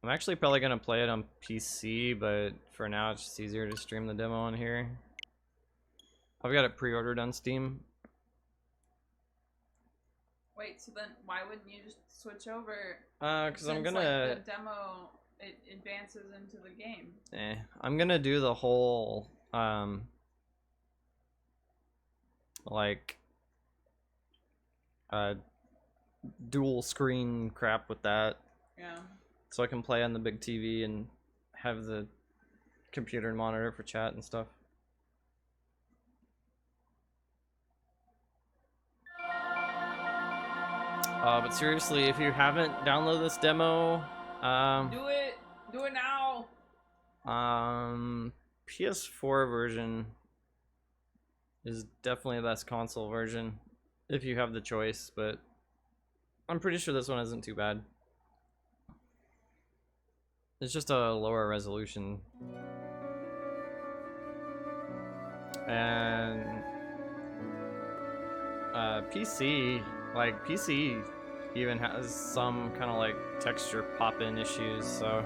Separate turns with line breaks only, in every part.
I'm actually probably gonna play it on PC, but for now it's just easier to stream the demo on here. I've got it pre-ordered on Steam.
Wait, so then why wouldn't you just switch over?
Cause I'm gonna
like, the demo it advances into the game.
I'm gonna do the whole like dual screen crap with that.
Yeah.
So I can play on the big TV and have the computer and monitor for chat and stuff. But seriously, if you haven't downloaded this demo,
do it now.
PS4 version is definitely the best console version if you have the choice, but I'm pretty sure this one isn't too bad. It's just a lower resolution. And PC even has some kind of like texture pop-in issues, so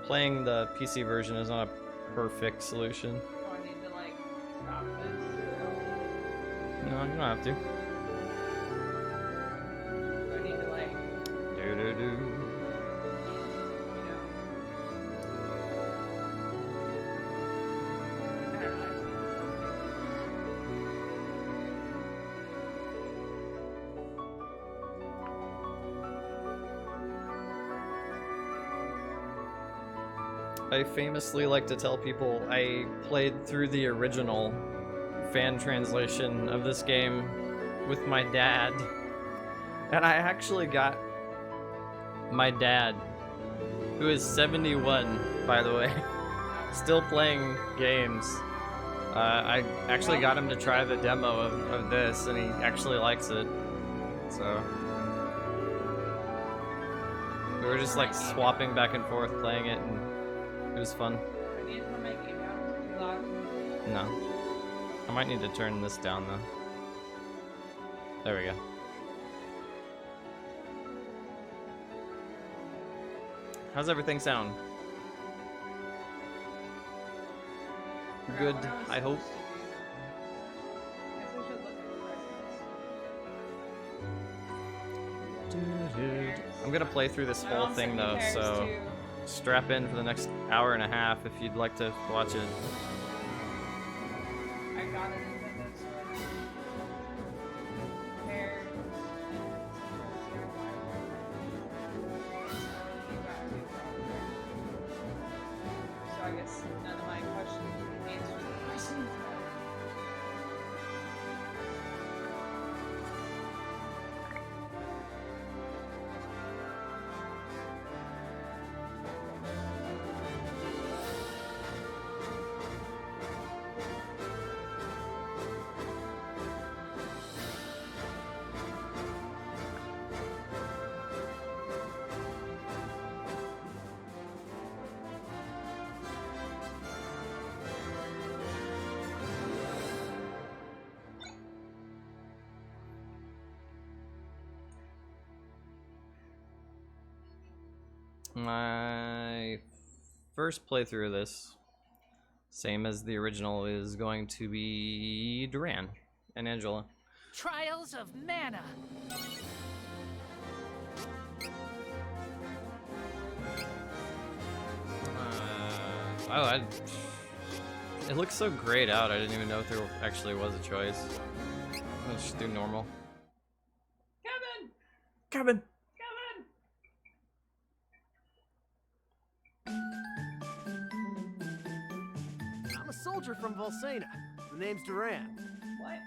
playing the PC version is not a perfect solution.
Oh, I need to like stop this.
No, you don't have to.
I need to like
Do. I famously like to tell people I played through the original fan translation of this game with my dad. And I actually got my dad, who is 71, by the way, still playing games. I actually got him to try the demo of this, and he actually likes it. So we were just like swapping back and forth playing it, and it was fun.
I need to turn my game down. Is it too loud?
No. I might need to turn this down though. There we go. How's everything sound? Good, I hope.
Guess I should look at prices.
I'm gonna play through this whole thing though, so strap in for the next hour and a half if you'd like to watch it.
I got a Nintendo Switch. Pears. So I guess none of my questions answer the questions.
My first playthrough of this, same as the original, is going to be Duran and Angela.
Trials of Mana.
It looks so grayed out, I didn't even know if there actually was a choice. Let's just do normal.
Kevin!
I'm a soldier from Valsena. The name's Duran.
What?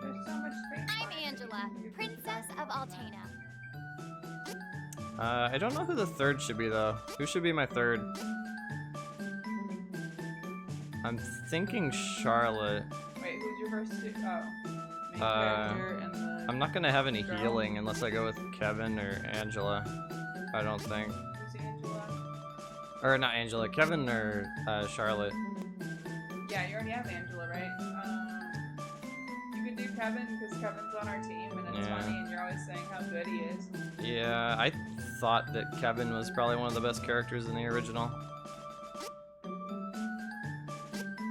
There's so much space.
I'm Angela, Princess of Altena.
I don't know who the third should be though. Who should be my third? I'm thinking Charlotte.
Wait, who's your first two? Oh. Main character and the...
I'm not gonna have any
Girl.
healing unless I go with Kevin or Angela. I don't think.
Who's Angela?
Or not Angela, Kevin or Charlotte.
Yeah, you already have Angela, right? You could do Kevin because Kevin's on our team and it's
Yeah.
funny and you're always saying how good he is.
Yeah, I thought that Kevin was probably one of the best characters in the original.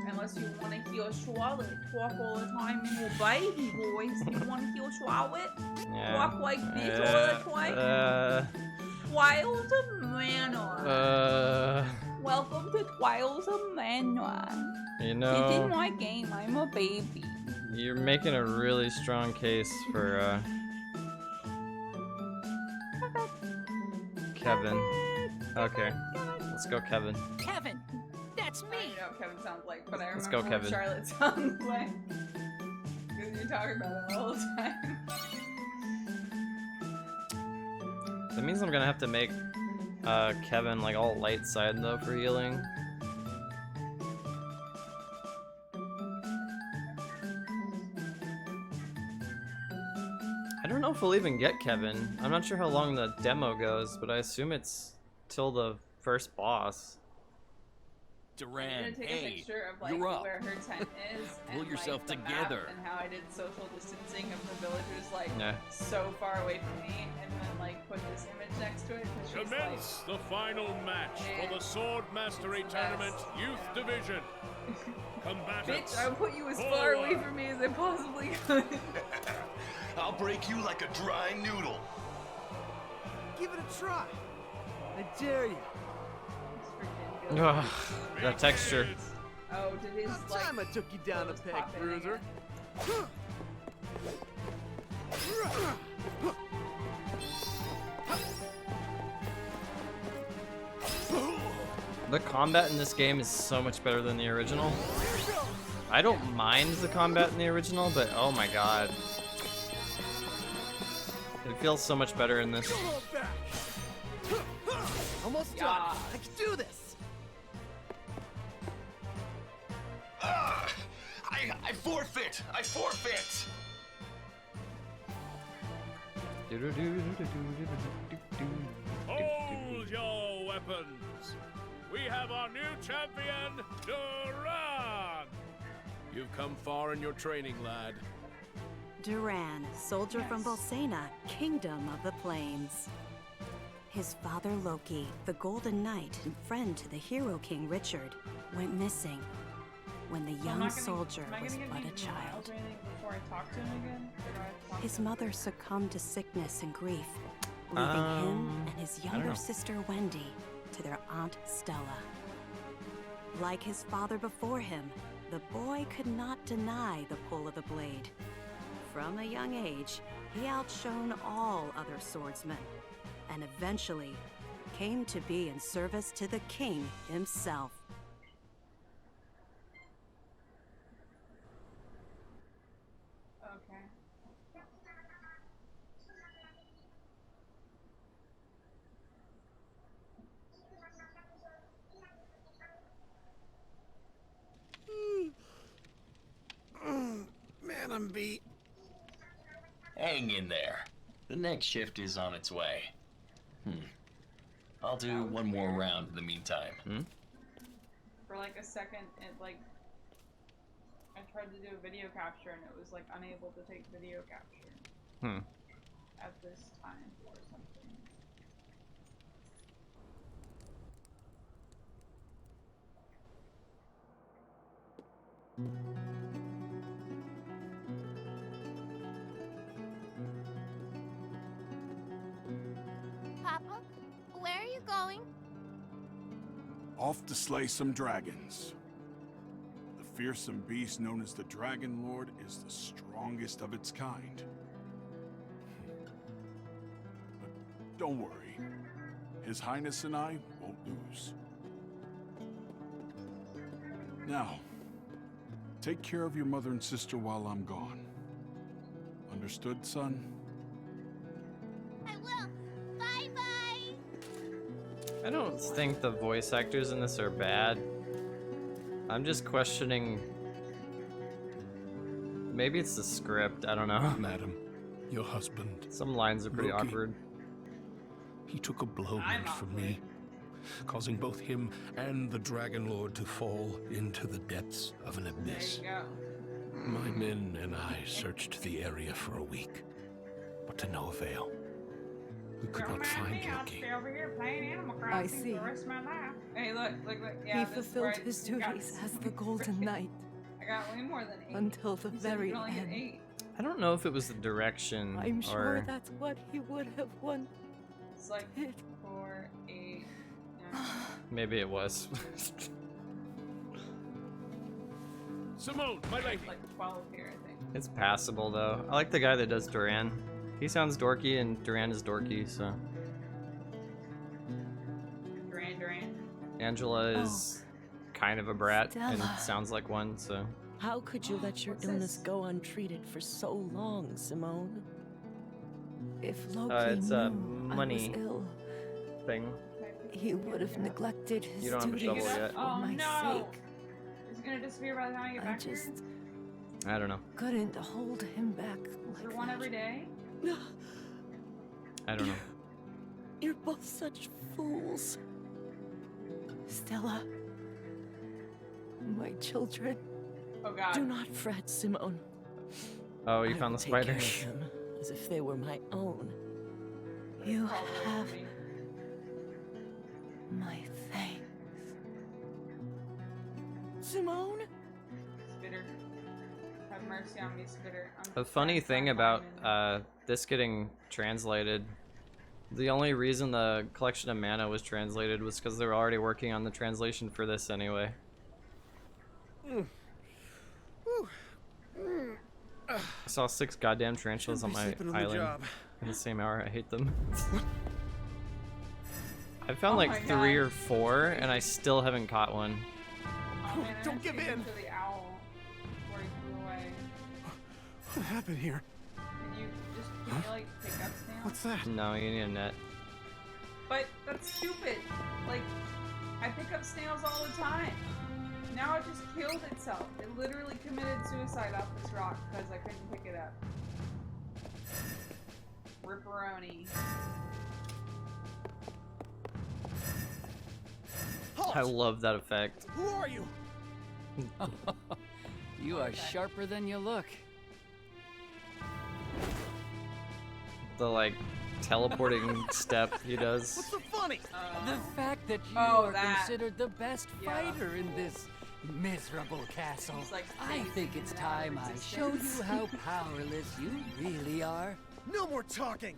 Unless you want to hear Charlotte talk all the time in her baby voice. You want to hear Charlotte talk like this all the time? Trials of Mana. Welcome to Trials of Mana.
You
This is
know,
my game. I'm a baby.
you're making a really strong case for Kevin. Okay, let's go, Kevin.
Kevin, that's
I
me.
don't know what Kevin sounds like, but I
Let's
remember
go,
what
Kevin.
Charlotte sounds like. Because you talk about it all the time.
That means I'm gonna have to make Kevin like all light side though for healing. I don't know if we'll even get Kevin. I'm not sure how long the demo goes, but I assume it's till the first boss.
I'm
Duran,
gonna take a
hey,
picture of like
you're up.
where her tent is
Pull
and
yourself
like, the
together.
map and how I did social distancing of the villagers like
Yeah.
so far away from me, and then like put this image next to it because she's like,
Commence the final match for the Sword Mastery Tournament Youth Division. Combatants.
bitch, I'll put you as far away from me as I possibly could.
I'll break you like a dry noodle.
Give it a try. I dare you.
It's freaking
Ugh, that texture.
Oh, did his
About
like
time I took you down a
clothes
peg,
pop in
bruiser.
again?
The combat in this game is so much better than the original. I don't mind the combat in the original, but oh my god. It feels so much better in this.
Come on back. Almost done.
Yeah.
I can do this.
I forfeit! I forfeit!
Hold your weapons. We have our new champion, Duran. You've come far in your training, lad.
Duran, soldier from
Yes.
Valsena, kingdom of the plains. His father Loki, the Golden Knight and friend to the hero king Richard, went missing when the
So I'm
young
not gonna-
soldier
am I
was
gonna
but
get
a
any
child.
miles or anything before I talk to him again? Or do I have to talk
His
to him
mother
first?
succumbed to sickness and grief, leaving him and his
I don't
younger
know.
sister Wendy to their aunt Stella. Like his father before him, the boy could not deny the pull of the blade. From a young age, he outshone all other swordsmen, and eventually came to be in service to the king himself.
Okay.
Man, I'm beat.
Hang in there. The next shift is on its way. I'll do one more round in the meantime.
For like a second, it like I tried to do a video capture and it was like unable to take video capture at this time or something.
Papa, where are you going?
Off to slay some dragons. The fearsome beast known as the Dragon Lord is the strongest of its kind. But don't worry. His Highness and I won't lose. Now, take care of your mother and sister while I'm gone. Understood, son?
I will. Bye-bye.
I don't think the voice actors in this are bad. I'm just questioning. Maybe it's the script, I don't know.
Madam, your husband,
Some lines are pretty
Loki.
awkward.
he took a blow
I'm
meant for
awkward.
me, causing both him and the Dragon Lord to fall into the depths of an
There
abyss.
you go.
My men and I searched the area for a week, but to no avail. We could
Don't
not
mind
find
me,
your
I'll
king.
stay over here playing Animal
I
Crossing
see.
for the rest of my life. Hey, look. Yeah,
He
this is
fulfilled
where I
his
got
duties
so
as the
many
Golden
freaking-
Knight
I got way more than 8.
until the
You said you
very
could only get
end.
8.
I don't know if it was the direction
I'm sure
or
that's what he would have wanted.
It's like 4, 8, 9.
maybe it was.
Simone, my lady.
Like 12 here, I think.
It's passable though. I like the guy that does Duran. He sounds dorky and Duran is dorky, so.
Duran.
Angela is kind of a brat and
Stella.
sounds like one, so.
How could you let your
What's
illness
this?
go untreated for so long, Simone?
If Loki
It's a
knew
money
I was ill,
thing.
he would have neglected his
You don't have a
duties
shovel yet.
for
Oh,
my
no.
sake.
Is it gonna disappear by the time I get
I
back here?
just
I don't know.
couldn't hold him back
Is there
like
one
that.
every day?
I don't know.
You're both such fools.
Stella, my children.
Oh god.
Do not fret, Simone.
Oh, you
I
found
will
the
take care of
spiders.
them as if they were my own.
You
Call away
have
from me.
my thanks.
Simone?
Spitter. Have mercy on me, Spitter.
The funny thing about this getting translated, the only reason the collection of mana was translated was because they were already working on the translation for this anyway. I saw 6 goddamn tarantulas on my island in the same hour. I hate them. I found
Oh
like
my
3
God.
or 4, and I still haven't caught one.
Oh, man, I
Don't
have to
give
take him
in.
to the owl before he flew away.
What happened here?
Can you like pick up snails?
What's that?
No, you need a net.
But that's stupid. Like, I pick up snails all the time. Now it just killed itself. It literally committed suicide off this rock because I couldn't pick it up. Ripperoni.
Halt!
I love that effect.
Who are you?
You are sharper than you look.
The like teleporting step he does.
What's so funny?
The fact that you
Oh,
are
that.
considered the best
Yeah.
fighter in this miserable castle.
He's, like,
I think
phasing
it's
in and out of
time I showed
existence.
you how powerless you really are.
No more talking.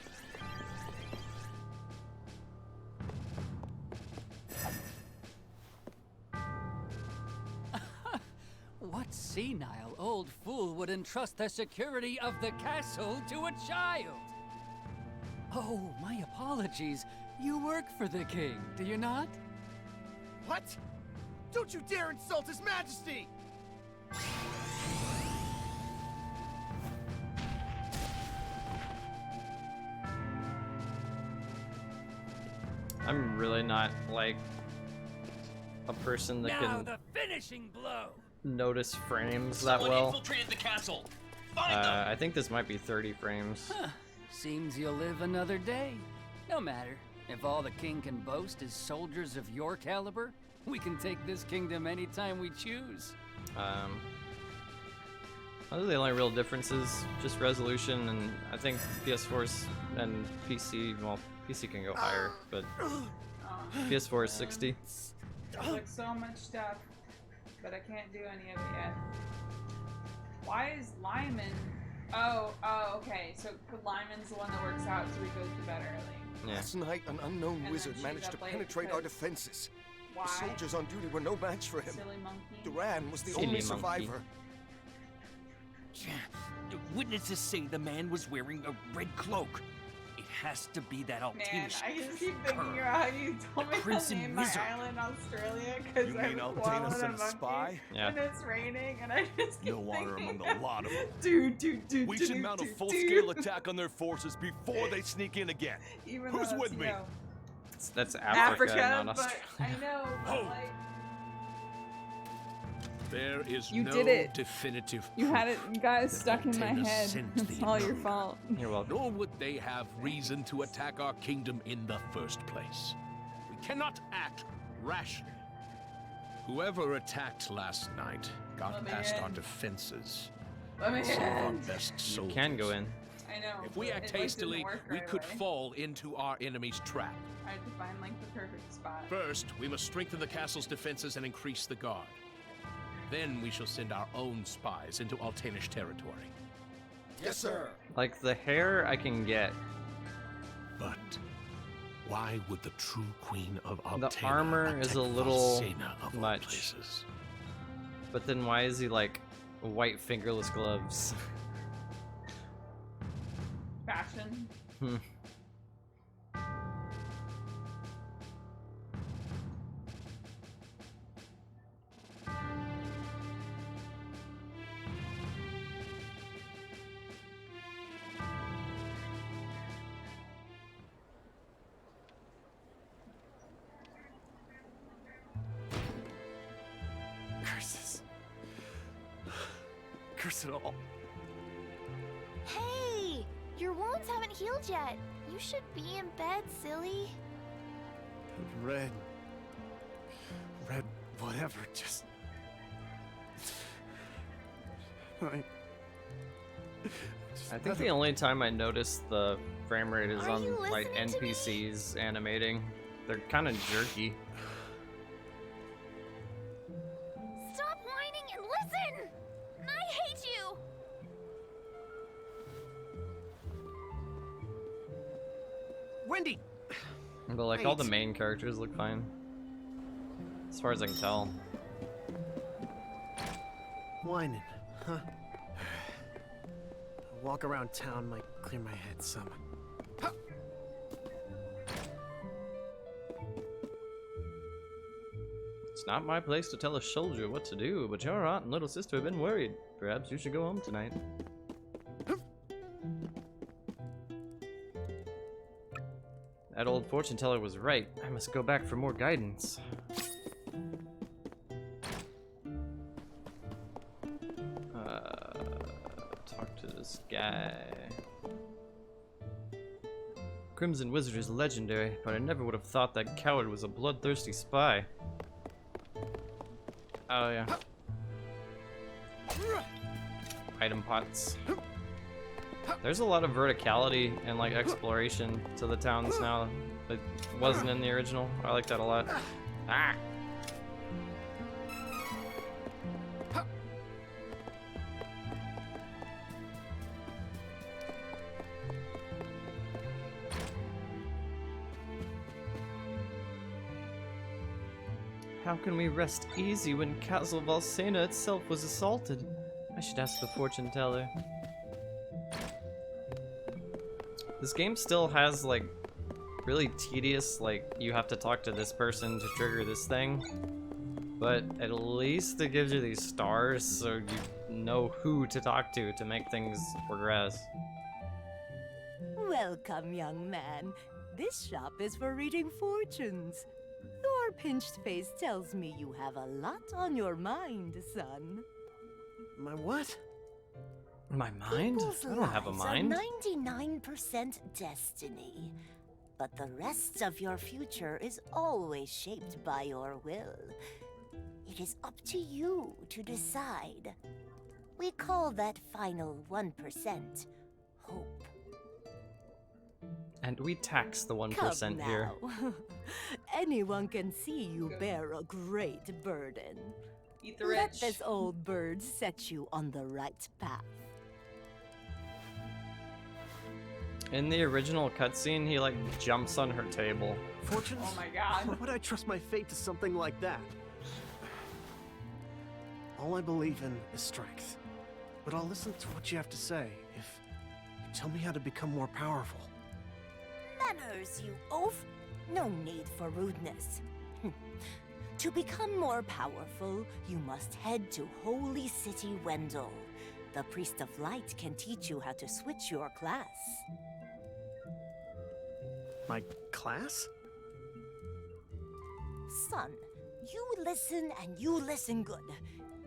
What senile old fool would entrust the security of the castle to a child? Oh, my apologies. You work for the king, do you not?
What? Don't you dare insult His Majesty!
I'm really not like a person that
Now
can
the finishing blow.
notice frames that
Someone
well.
infiltrated the castle. Find them.
I think this might be 30 frames.
Huh. Seems you'll live another day. No matter. If all the king can boast is soldiers of your caliber, we can take this kingdom anytime we choose.
Those are the only real differences, just resolution, and I think PS4 and PC, well, PC can go higher, but PS4 is 60.
There's like so much stuff, but I can't do any of it yet. Why is Lyman? Oh, okay. So Lyman's the one that works out, so he goes to bed early.
Yeah.
Last night, an unknown
then
wizard
she's
managed to
up late
penetrate our
because-
defenses.
Why?
The soldiers on duty were no match for him.
Silly monkey.
Duran was the
Silly
only
monkey.
survivor.
The witnesses say the man was wearing a red cloak. It has to be that Altena
Man, I
ship.
just keep thinking about how you told me to
Crimson
name my
Wizard.
island Australia because
You
I
mean
was
Altena
swallowing
sent a
monkey
spy?
Yeah.
and it's raining, and I just keep
No water
thinking,
among the lot of them.
dude.
We should mount a full-scale attack on their forces before they sneak in again.
Even
Who's
though
with
it's,
me?
you know,
That's Africa, not
but
Australia.
I know, but
Oh.
like,
There is
You
no
did it.
definitive
you had it,
proof
you got it
that
stuck in my
Altena
head.
sent
It's
the
all your
intruder.
fault.
You're welcome.
Nor would they have reason to attack our kingdom in the first place. We cannot act rashly. Whoever attacked last night got
Let me
past
in.
our defenses.
Let me
Some of our
in.
best
You
soldiers
can go in.
I know.
If we act
it, like,
hastily,
didn't work
we
right
could
away.
fall into our enemy's trap.
I had to find like the perfect spot.
First, we must strengthen the castle's defenses and increase the guard. Then we shall send our own spies into Altenish territory.
Yes, sir.
Like, the hair I can get.
But why would the true queen of Altena
The armor is a
attack
little
Valsena of all
much.
places?
But then why is he like white fingerless gloves?
Fashion.
Hmm.
Curses. Curse it all.
Hey! Your wounds haven't healed yet. You should be in bed, silly.
Red. Whatever, just...
I think the only time I noticed the frame rate is
Are
on
you
like
listening to me?
NPCs animating. They're kind of jerky.
Stop whining and listen! I hate you!
Wendy!
But like all the main characters look fine. As far as I can tell.
Whining, huh? A walk around town might clear my head some.
It's not my place to tell a soldier what to do, but your aunt and little sister have been worried. Perhaps you should go home tonight. That old fortune teller was right. I must go back for more guidance. Talk to this guy. Crimson Wizard is legendary, but I never would have thought that coward was a bloodthirsty spy. Oh yeah. Item pots. There's a lot of verticality and like exploration to the towns now that wasn't in the original. I like that a lot. Ah! How can we rest easy when Castle Valsena itself was assaulted? I should ask the fortune teller. This game still has like really tedious, like you have to talk to this person to trigger this thing, but at least it gives you these stars so you know who to talk to make things progress.
Welcome, young man. This shop is for reading fortunes. Your pinched face tells me you have a lot on your mind, son.
My what?
My mind?
People's
I don't have a
lives
mind.
Are 99% destiny, but the rest of your future is always shaped by your will. It is up to you to decide. We call that final 1% hope.
And we tax the 1%
Come
here.
now. Anyone can see you bear a great burden.
Eat the
Let
rich.
this old bird set you on the right path.
In the original cutscene, he like jumps on her table.
Fortunes?
Oh my god.
Why would I trust my fate to something like that? All I believe in is strength. But I'll listen to what you have to say if you tell me how to become more powerful.
Manners, you oaf! No need for rudeness. To become more powerful, you must head to Holy City Wendell. The Priest of Light can teach you how to switch your class.
My class?
Son, you listen and you listen good.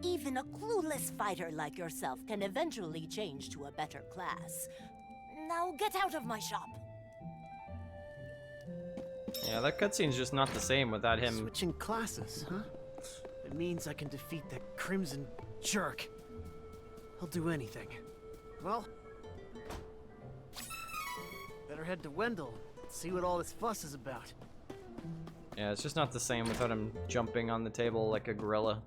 Even a clueless fighter like yourself can eventually change to a better class. Now get out of my shop.
Yeah, that cutscene's just not the same without him.
Switching classes, huh? It means I can defeat that crimson jerk. He'll do anything. Well, head to Wendell and see what all this fuss is about.
Yeah, it's just not the same without him jumping on the table like a gorilla.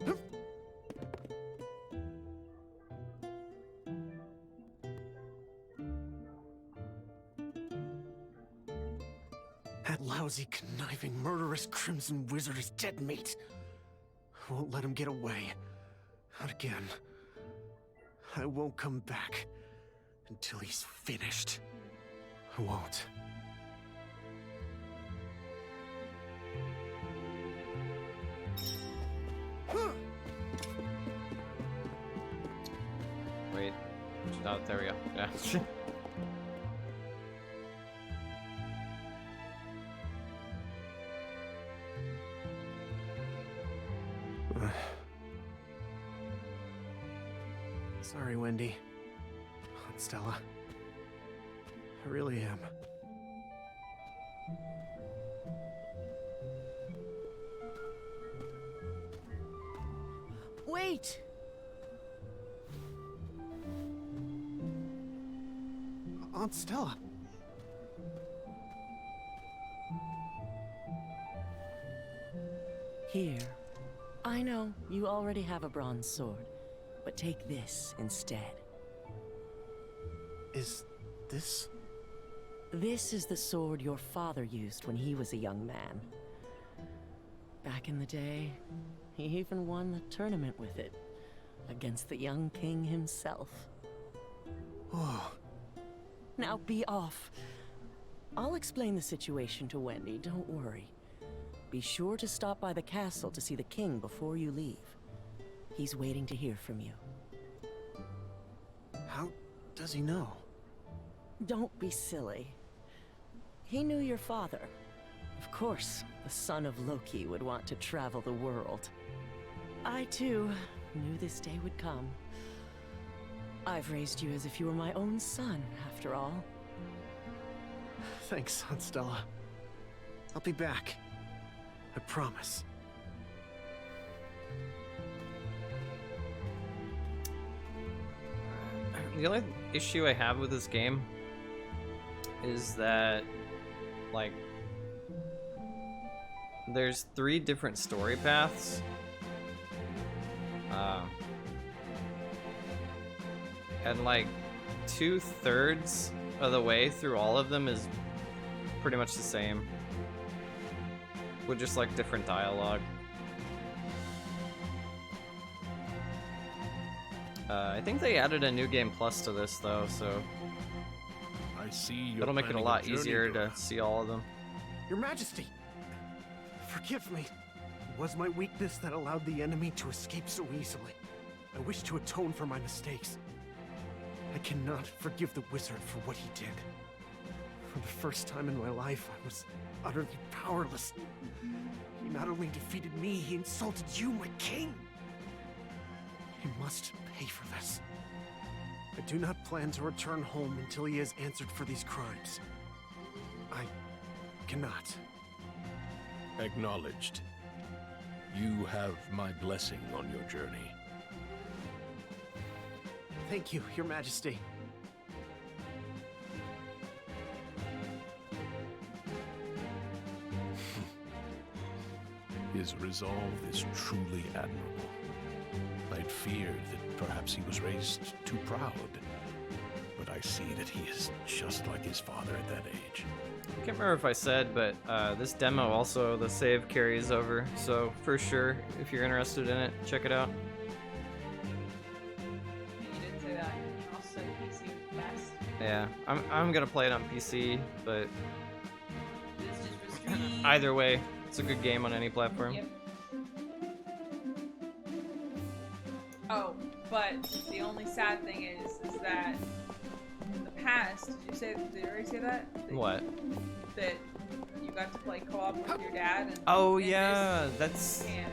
That lousy, conniving, murderous Crimson Wizard is dead meat. I won't let him get away. Not again. I won't come back until he's finished. I won't.
Wait. Oh, there we go. Yeah.
Sorry, Wendy. Aunt Stella. I really am.
Wait!
Aunt Stella.
Here. I know, you already have a bronze sword, but take this instead.
Is this?
This is the sword your father used when he was a young man. Back in the day, he even won the tournament with it, against the young king himself.
Oh.
Now be off. I'll explain the situation to Wendy, don't worry. Be sure to stop by the castle to see the king before you leave. He's waiting to hear from you.
How does he know?
Don't be silly. He knew your father. Of course, the son of Loki would want to travel the world. I, too, knew this day would come. I've raised you as if you were my own son, after all.
Thanks, Aunt Stella. I'll be back. I promise.
The only issue I have with this game is that, like, there's 3 different story paths. And like 2/3 of the way through all of them is pretty much the same, with just like different dialogue. I think they added a new game plus to this though, so
I see you're
it'll make it a
planning
lot
journey,
easier
Duran.
to see all of them.
Your Majesty! Forgive me. It was my weakness that allowed the enemy to escape so easily. I wish to atone for my mistakes. I cannot forgive the wizard for what he did. For the first time in my life, I was utterly powerless. He not only defeated me, he insulted you, my king! He must pay for this. I do not plan to return home until he has answered for these crimes. I cannot.
Acknowledged. You have my blessing on your journey.
Thank you, Your Majesty.
His resolve is truly admirable. I'd feared that perhaps he was raised too proud, but I see that he is just like his father at that age.
I can't remember if I said, but this demo also, the save carries over, so for sure, if you're interested in it, check it out.
You didn't say that. You also said PC was best.
Yeah, I'm gonna play it on PC, but
It's just for stream.
either way, it's a good game on any platform.
Yep. Oh, but the only sad thing is that in the past, did I already say that?
What?
That you got to play co-op with your dad. And,
Oh
and
yeah,
this
that's.
can't.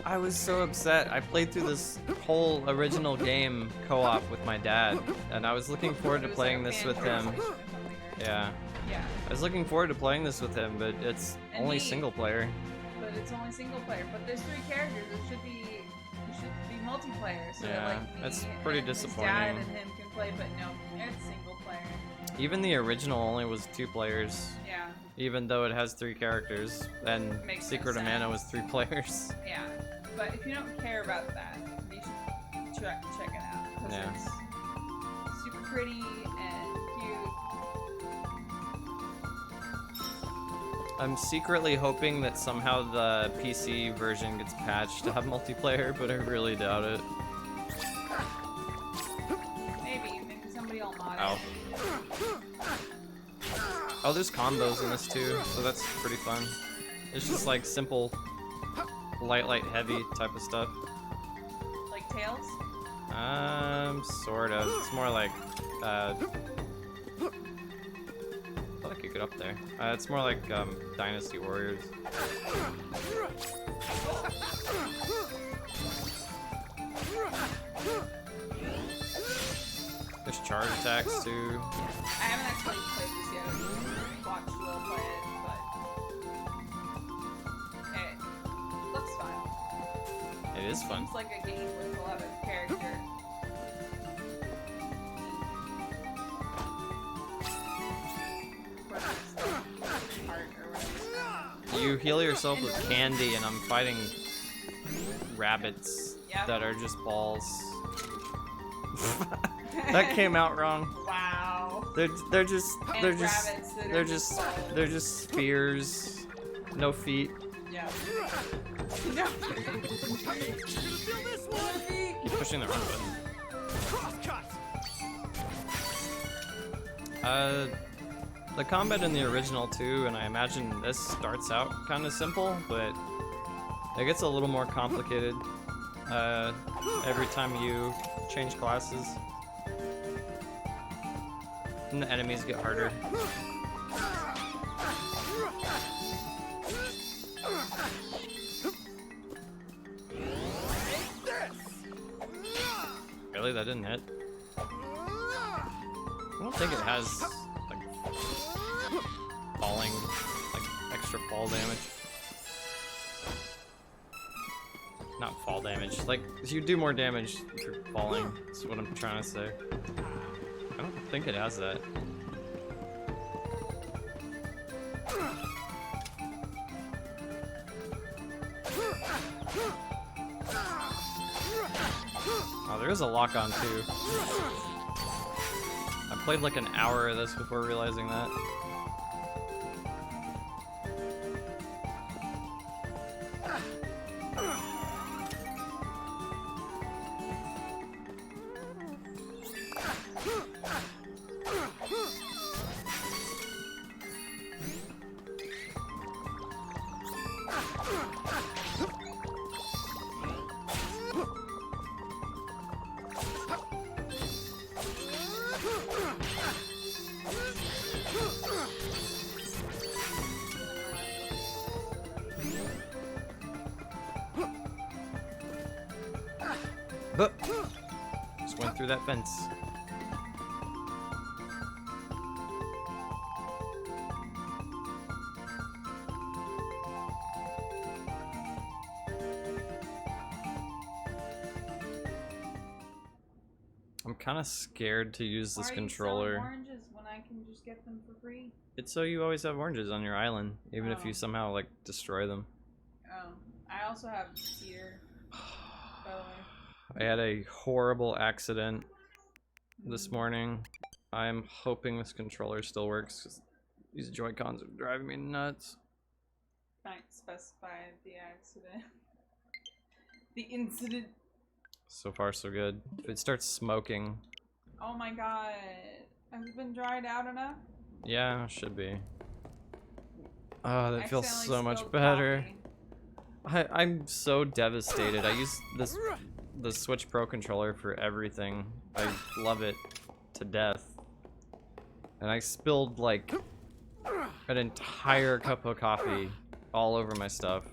I was so upset. I played through this whole original game co-op with my dad, and I was looking forward to
It was
playing
like a
this
fan
with him.
conversation or something, right?
Yeah.
Yeah.
I was looking forward to playing this with him, but it's
And
only
me.
single player.
But it's only single player. But there's 3 characters. It should be multiplayer, so
Yeah,
that like me
that's pretty
and his
disappointing.
dad and him can play. But no, it's single player.
Even the original only was 2 players.
Yeah.
Even though it has 3 characters, and
Makes
Secret
no
of Mana
sense.
was 3 players.
Yeah. But if you don't care about that, you should check it out. Because
Yeah.
it's super pretty and cute.
I'm secretly hoping that somehow the PC version gets patched to have multiplayer, but I really doubt it.
Maybe somebody will mod
Ow.
it.
Oh, there's combos in this too, so that's pretty fun. It's just like simple light, heavy type of stuff.
Like Tails?
Sort of. It's more like, I thought I could get up there. It's more like, Dynasty Warriors. There's charge attacks too.
I haven't actually played this yet. I just watched Will play it, but it looks fun.
It is fun.
Seems like a game with a lot of character.
You heal yourself with candy, and I'm fighting rabbits that are just balls. That came out wrong.
Wow.
They're just spheres, no feet.
Yeah. No.
Keep pushing the run button. The combat in the original too, and I imagine this starts out kind of simple, but it gets a little more complicated every time you change classes. And the enemies get harder. Really? That didn't hit? I don't think it has like falling, like extra fall damage. Not fall damage. Like, you do more damage if you're falling. That's what I'm trying to say. I don't think it has that. Oh, there is a lock-on too. I played like an hour of this before realizing that. But just went through that fence. I'm kind of scared to use this controller.
Why are you selling oranges when I can just get them for free?
It's so you always have oranges on your island, even if you somehow like destroy them.
Oh, I also have cedar, by the way.
I had a horrible accident this morning. I'm hoping this controller still works, 'cause these Joy-Cons are driving me nuts.
Can't specify the accident. The incident.
So far, so good. If it starts smoking,
Oh my god. Has it been dried out enough?
yeah, should be. Oh, that feels
Accidentally
so much
spilled
better.
coffee.
I'm so devastated. I use the Switch Pro controller for everything. I love it to death. And I spilled like an entire cup of coffee all over my stuff.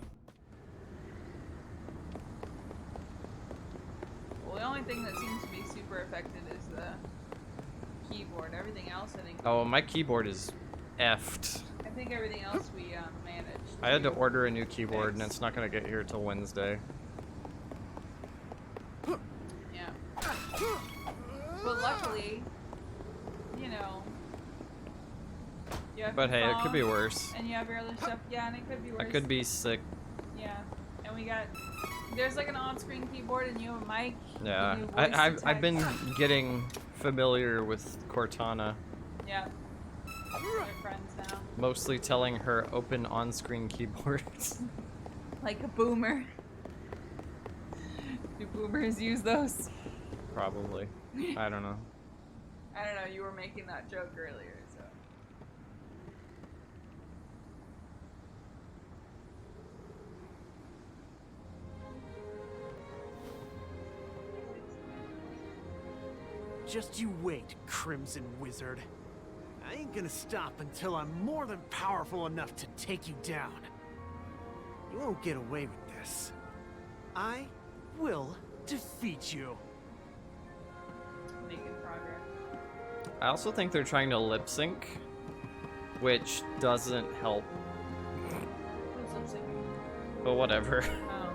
Well, the only thing that seems to be super affected is the keyboard. Everything else, I think.
Oh, my keyboard is effed.
I think everything else we managed.
I had to order a new keyboard, and it's not gonna get here till Wednesday.
Yeah. But luckily, you know, have
But
your
hey, it could be
phone,
worse.
And you have your other stuff. Yeah, and it could be worse.
I could be sick.
Yeah, and we got. There's like an on-screen keyboard, and you have a mic.
Yeah,
You do voice to
I've been
text.
getting familiar with Cortana.
Yeah. We're friends now.
Mostly telling her open on-screen keyboards.
Like a boomer. Do boomers use those?
Probably. I don't know.
I don't know. You were making that joke earlier, so.
Just you wait, Crimson Wizard. I ain't gonna stop until I'm more than powerful enough to take you down. You won't get away with this. I will defeat you.
Making progress.
I also think they're trying to lip sync, which doesn't help.
Who's lip syncing?
But whatever.
Oh.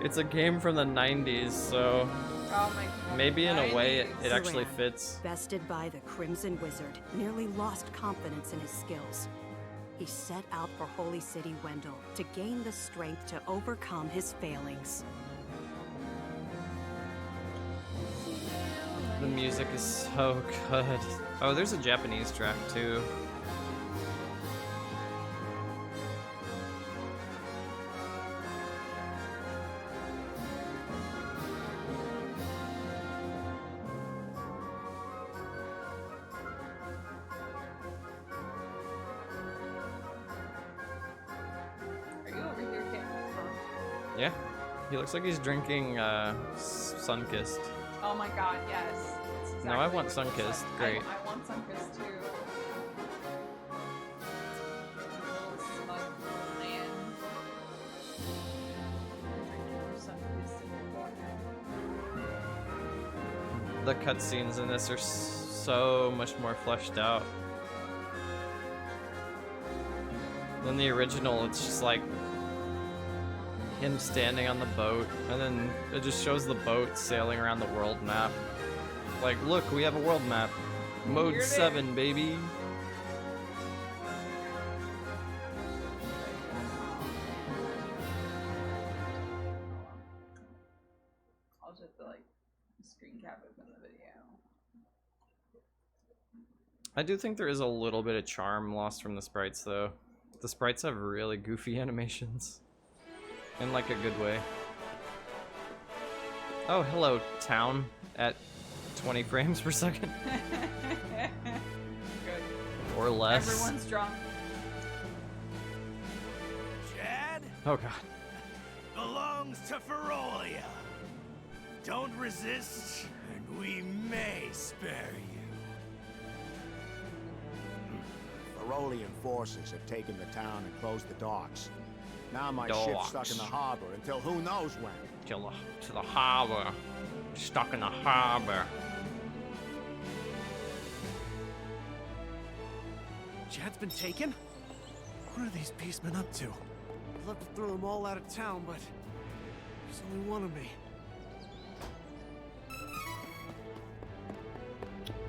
It's a game from the 90s, so
Oh my God.
maybe in a way it actually
Duran,
fits.
bested by the Crimson Wizard, nearly lost confidence in his skills. He set out for Holy City Wendell to gain the strength to overcome his failings.
The music is so good. Oh, there's a Japanese track too.
Are you over here, Kit?
Yeah, he looks like he's drinking Sunkissed.
Oh my God, yes. That's
No, I
exactly
want
what it looks
Sunkissed.
like.
Great.
I want Sunkissed too. Little smug man. Drinking Sunkissed in the corner.
The cutscenes in this are so much more fleshed out than the original. It's just like him standing on the boat, and then it just shows the boat sailing around the world map. Like, look, we have a world map. Mode
Here it
7, baby.
I'll just have to like screen cap it from the video.
I do think there is a little bit of charm lost from the sprites, though. The sprites have really goofy animations. In like a good way. Oh, hello, town at 20 frames per second.
Good.
Or less.
Everyone's drunk.
Chad
Oh god.
belongs to Ferolia. Don't resist, and we may spare you.
Ferolian forces have taken the town and closed the docks. Now my ship's stuck in the harbor until who knows when.
To the harbor. Stuck in the harbor.
Chad's been taken? What are these beastmen up to? I'd love to throw them all out of town, but there's only one of me.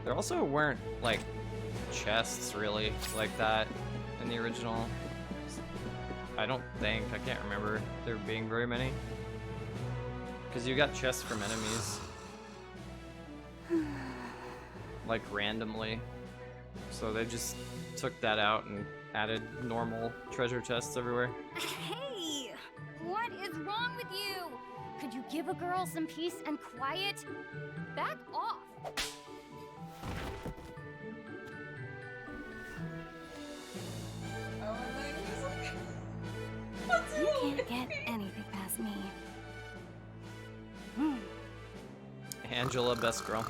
There also weren't, like, chests, really, like that in the original. I don't think. I can't remember there being very many. Because you got chests from enemies. Like, randomly. So they just took that out and added normal treasure chests everywhere.
Hey! What is wrong with you? Could you give a girl some peace and quiet? Back off!
Oh, and then he's like, what's
You
wrong
can't
with
get
me?
anything past me.
Angela, best girl.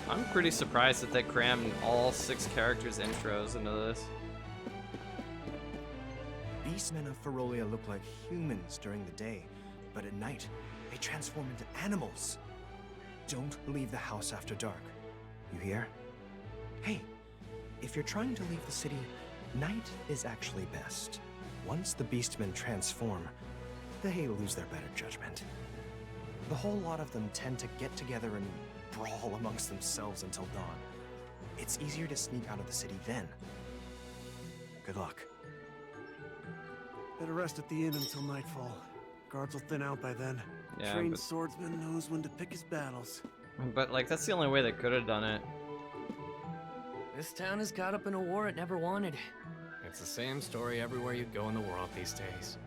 I'm pretty surprised that they crammed all 6 characters' intros into this.
Beastmen of Ferolia look like humans during the day, but at night, they transform into animals. Don't leave the house after dark.
You hear? Hey, if you're trying to leave the city, night is actually best. Once the beastmen transform, they lose their better judgment. The whole lot of them tend to get together and brawl amongst themselves until dawn. It's easier to sneak out of the city then. Good luck.
Better rest at the inn until nightfall. Guards will thin out by then.
Yeah,
Trained
but-
swordsman knows when to pick his battles.
But like, that's the only way they could have done it.
This town is caught up in a war it never wanted. It's the same story everywhere you go in the world these days.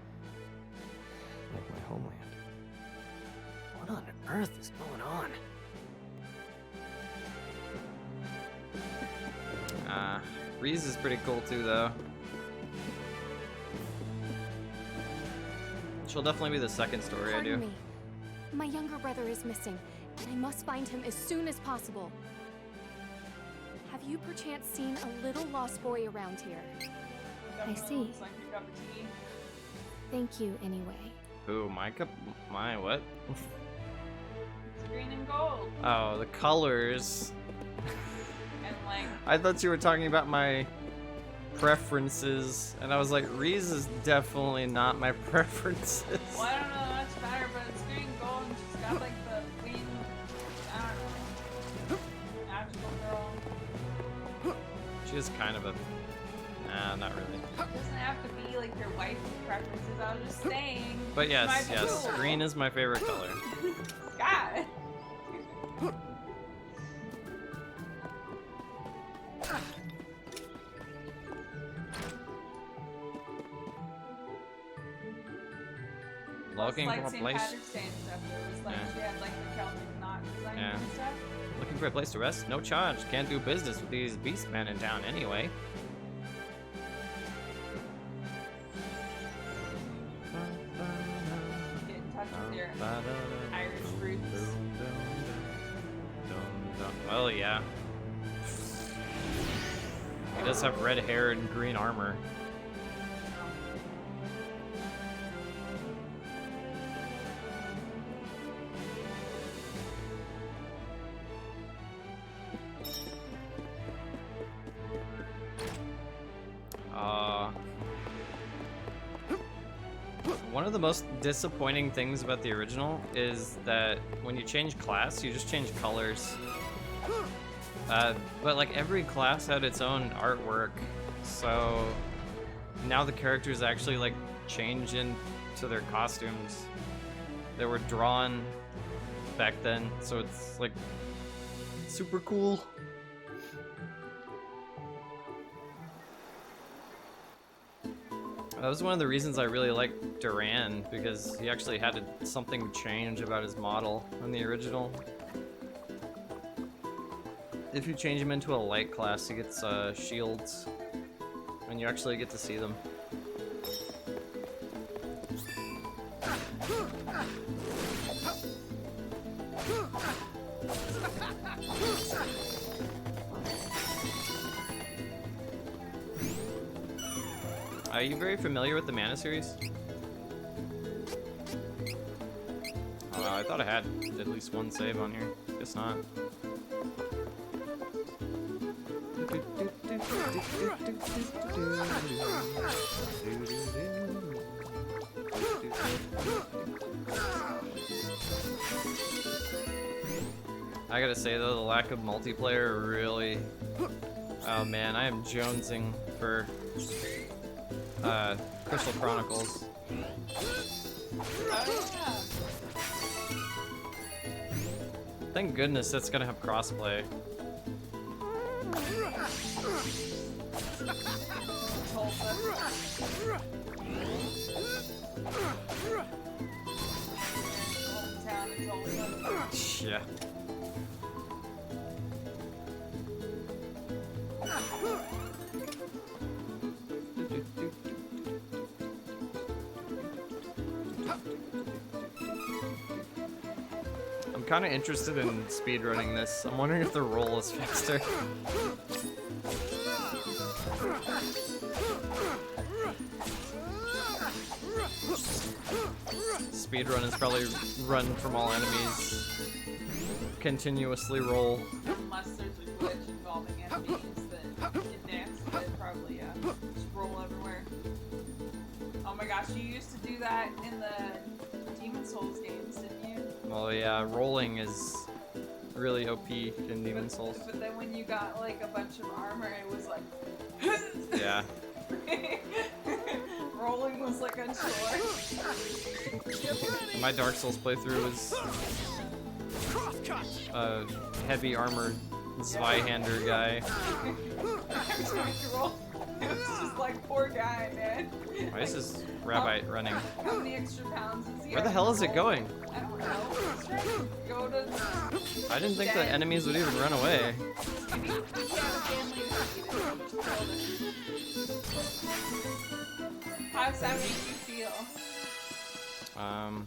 Like my homeland. What on earth is going on?
Reese is pretty cool too, though. She'll definitely be the second story I do.
Pardon me. My younger brother is missing, and I must find him as soon as possible. Have you perchance seen a little lost boy around here? I see.
Looks like your cup of tea.
Thank you, anyway.
Ooh, my cup. My what?
It's green and gold.
Oh, the colors.
And like.
I thought you were talking about my preferences, and I was like, Reese is definitely not my preferences.
Well, I don't know much about her, but it's green and gold, and she's got like the queen. I don't know. Magical girl.
She is kind of a. Nah, not really.
It doesn't have to be like your wife's preferences. I was just saying.
But yes,
she might be
yes,
cool.
green is my favorite color.
God.
Looking
like
for a
St.
place.
Patrick's Day and stuff. It was like she had like the Celtic knot design
Yeah.
and stuff.
Looking for a place to rest? No charge. Can't do business with these beastmen in town anyway.
Get in touch with your Irish roots.
Well, yeah. He does have red hair and green armor. One of the most disappointing things about the original is that when you change class, you just change colors. But like every class had its own artwork, so now the characters actually like change into their costumes that were drawn back then, so it's like super cool. That was one of the reasons I really liked Duran, because he actually had something change about his model on the original. If you change him into a light class, he gets shields, and you actually get to see them. Are you very familiar with the Mana series? I thought I had at least one save on here. Guess not. I gotta say though, the lack of multiplayer really... Oh man, I am jonesing for Crystal Chronicles. Thank goodness that's gonna have crossplay. Yeah. I'm kind of interested in speedrunning this. I'm wondering if the roll is faster. Speedrun is probably run from all enemies, continuously roll.
Unless there's a my gosh, you used to do that in the Demon Souls games, didn't you?
Well, yeah, rolling is really OP in Demon Souls.
But then when you got like a bunch of armor, it was like.
Yeah.
Rolling was like a chore.
My Dark Souls playthrough was heavy armored Zweihander guy.
It's just like, poor guy, man.
Why is this rabbit running?
How many extra pounds is he?
Where the hell is it going?
I don't know. It's trying to go to.
I didn't think the enemies would even run away.
Maybe he had a family to feed. How's that make you feel?
I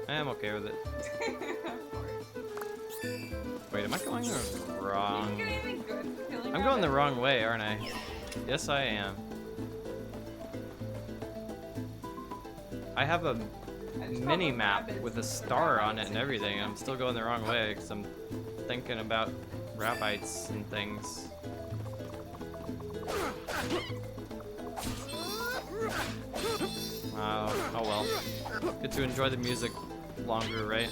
am okay with it.
Of course.
Wait, am I going the wrong?
Did you get anything good for killing
I'm going the wrong way, aren't I? Yes, I am. I have a mini map with a star on it and everything. I'm still going the wrong way because I'm thinking about rabbits and things. Oh well. Get to enjoy the music longer, right?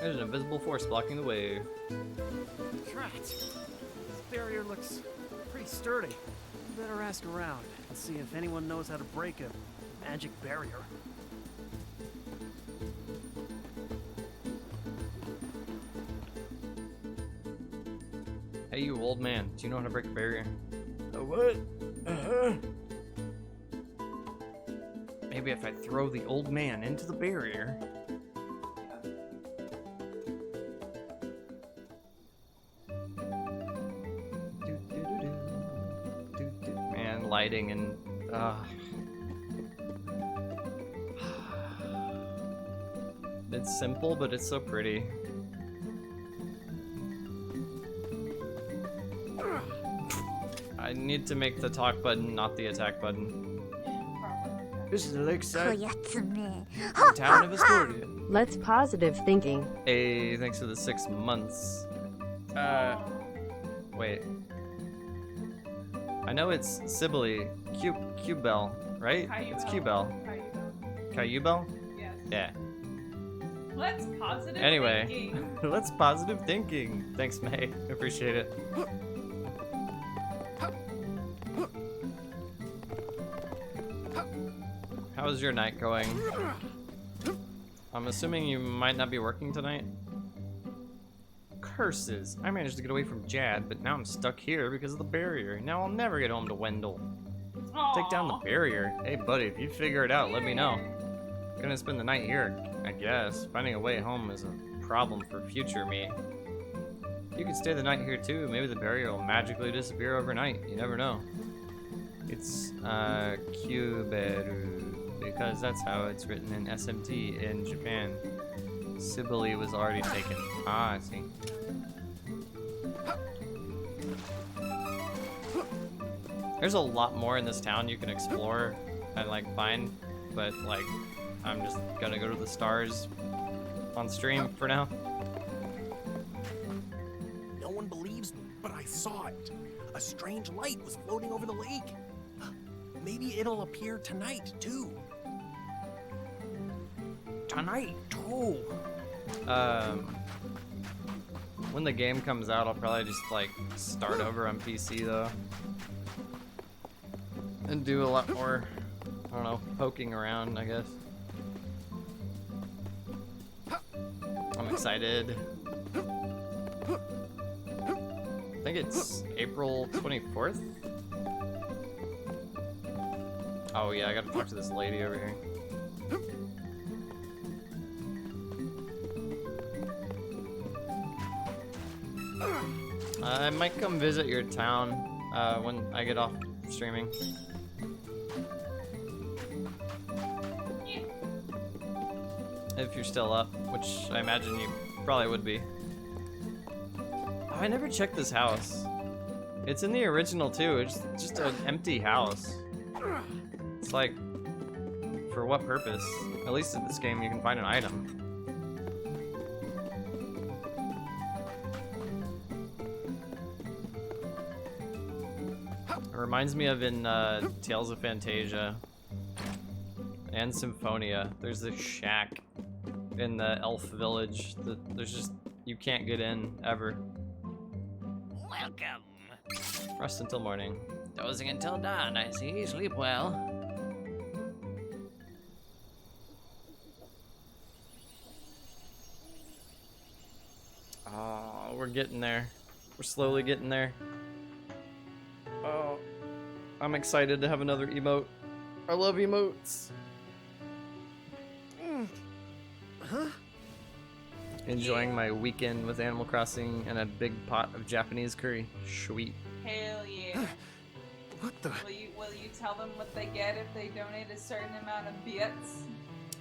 There's an invisible force blocking the way.
Drat. This barrier looks pretty sturdy. Better ask around and see if anyone knows how to break a magic barrier.
Hey, you old man. Do you know how to break a barrier?
A what?
Maybe if I throw the old man into the barrier. Man, lighting and it's simple, but it's so pretty. I need to make the talk button, not the attack button. This is the lakeside town of Astoria.
Let's positive thinking.
Hey, thanks for the 6 months. Wait. I know it's Sibylle, Q-Bell, right? It's Q-Bell. Caillou-Bell?
Yes.
Yeah.
Let's positive
Anyway,
thinking.
let's positive thinking. Thanks, May. Appreciate it. How's your night going? I'm assuming you might not be working tonight? Curses. I managed to get away from Jad, but now I'm stuck here because of the barrier. Now I'll never get home to Wendell. Take down the barrier. Hey, buddy, if you figure it out, let me know. Gonna spend the night here, I guess. Finding a way home is a problem for future me. You could stay the night here too. Maybe the barrier will magically disappear overnight. You never know. It's Kyuberu, because that's how it's written in SMT in Japan. Sibylle was already taken. Ah, I see. There's a lot more in this town you can explore and like find, but like I'm just gonna go to the stars on stream for now.
No one believes me, but I saw it. A strange light was floating over the lake. Maybe it'll appear tonight, too. Tonight, too.
When the game comes out, I'll probably just like start over on PC though. And do a lot more, I don't know, poking around, I guess. I'm excited. I think it's April 24th. Oh yeah, I gotta talk to this lady over here. I might come visit your town when I get off streaming. If you're still up, which I imagine you probably would be. I never checked this house. It's in the original too. It's just an empty house. It's like, for what purpose? At least in this game you can find an item. It reminds me of in Tales of Fantasia and Symphonia. There's this shack in the elf village that there's just, you can't get in ever.
Welcome.
Rest until morning.
Dozing until dawn, I see. Sleep well.
Oh, we're getting there. We're slowly getting there. Oh, I'm excited to have another emote. I love emotes.
Huh?
Enjoying my weekend with Animal Crossing and a big pot of Japanese curry. Sweet.
Hell yeah.
What the?
Will you tell them what they get if they donate a certain amount of bits?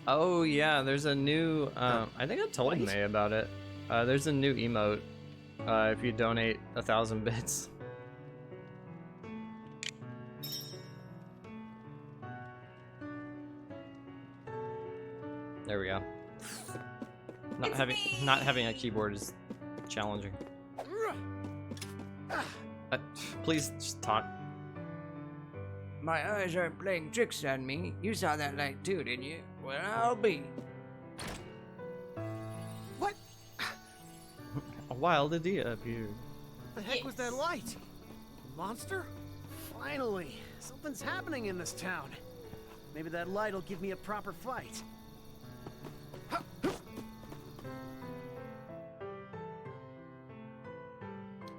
Oh yeah, there's a new, I think I told May about it. There's a new emote if you donate 1,000 bits. There we go. Not having a keyboard is challenging. Please just talk.
My eyes aren't playing tricks on me. You saw that light too, didn't you? Well, I'll be.
What?
A wild idea appeared.
The heck was that light? A monster? Finally, something's happening in this town. Maybe that light will give me a proper fight.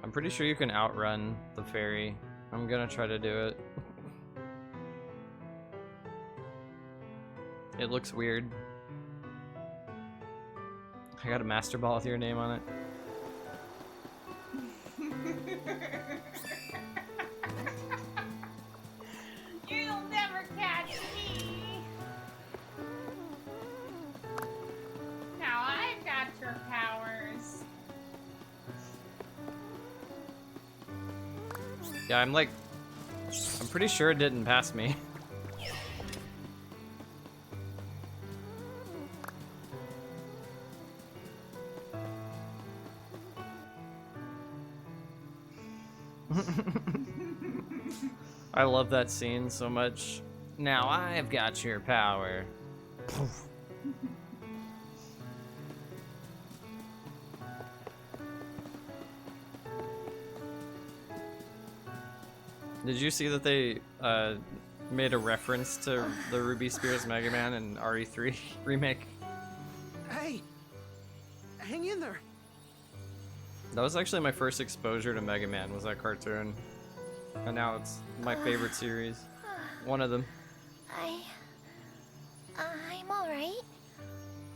I'm pretty sure you can outrun the fairy. I'm gonna try to do it. It looks weird. I got a master ball with your name on it.
You'll never catch me. Now I've got your powers.
Yeah, I'm pretty sure it didn't pass me. I love that scene so much. Now I've got your power. Did you see that they made a reference to the Ruby Spears Mega Man in RE3 remake?
Hey! Hang in there!
That was actually my first exposure to Mega Man, was that cartoon. And now it's my favorite series. One of them.
I'm alright.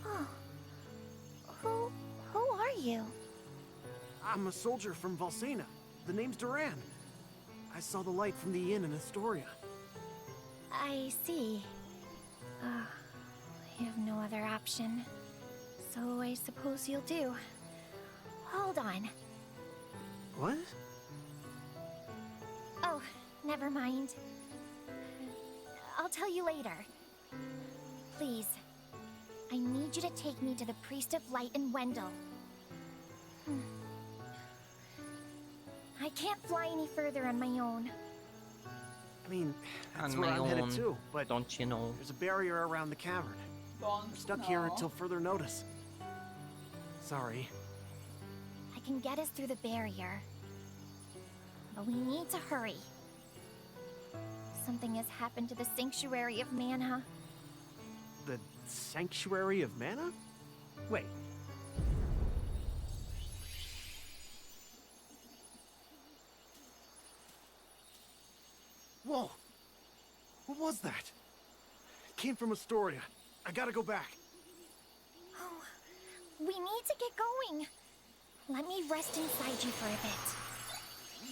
Oh. Who are you?
I'm a soldier from Valsena. The name's Duran. I saw the light from the inn in Astoria.
I see. I have no other option. So I suppose you'll do. Hold on.
What?
Oh, never mind. I'll tell you later. Please, I need you to take me to the Priest of Light in Wendell. I can't fly any further on my own.
I mean, that's
On
where
my
I'm headed
own.
too, but
don't you know?
there's a barrier around the cavern. I'm stuck here until further notice. Sorry.
I can get us through the barrier. But we need to hurry. Something has happened to the Sanctuary of Mana.
The Sanctuary of Mana? Wait. Whoa! What was that? It came from Astoria. I gotta go back.
Oh, we need to get going. Let me rest inside you for a bit.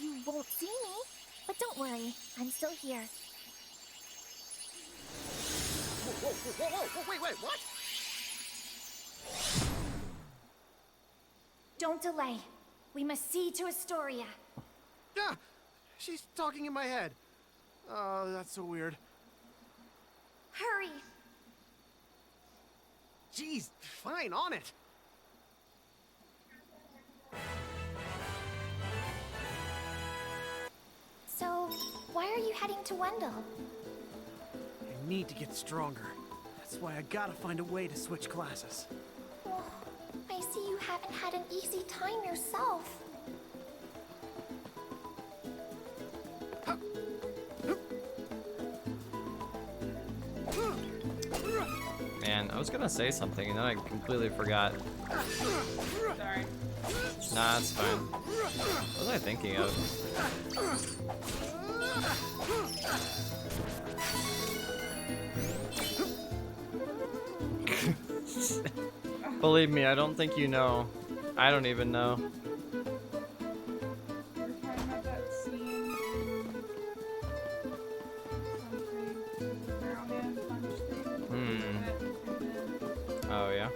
You won't see me, but don't worry, I'm still here.
Whoa, wait, what?
Don't delay. We must see to Astoria.
Yeah, she's talking in my head. Oh, that's so weird.
Hurry!
Jeez, fine, on it.
So, why are you heading to Wendell?
I need to get stronger. That's why I gotta find a way to switch classes.
Oh, I see you haven't had an easy time yourself.
Man, I was gonna say something and then I completely forgot.
Sorry.
Nah, it's fine. What was I thinking of? Believe me, I don't think you know. I don't even know.
We're talking about that scene. Something. Brown man punch thing.
Oh, yeah?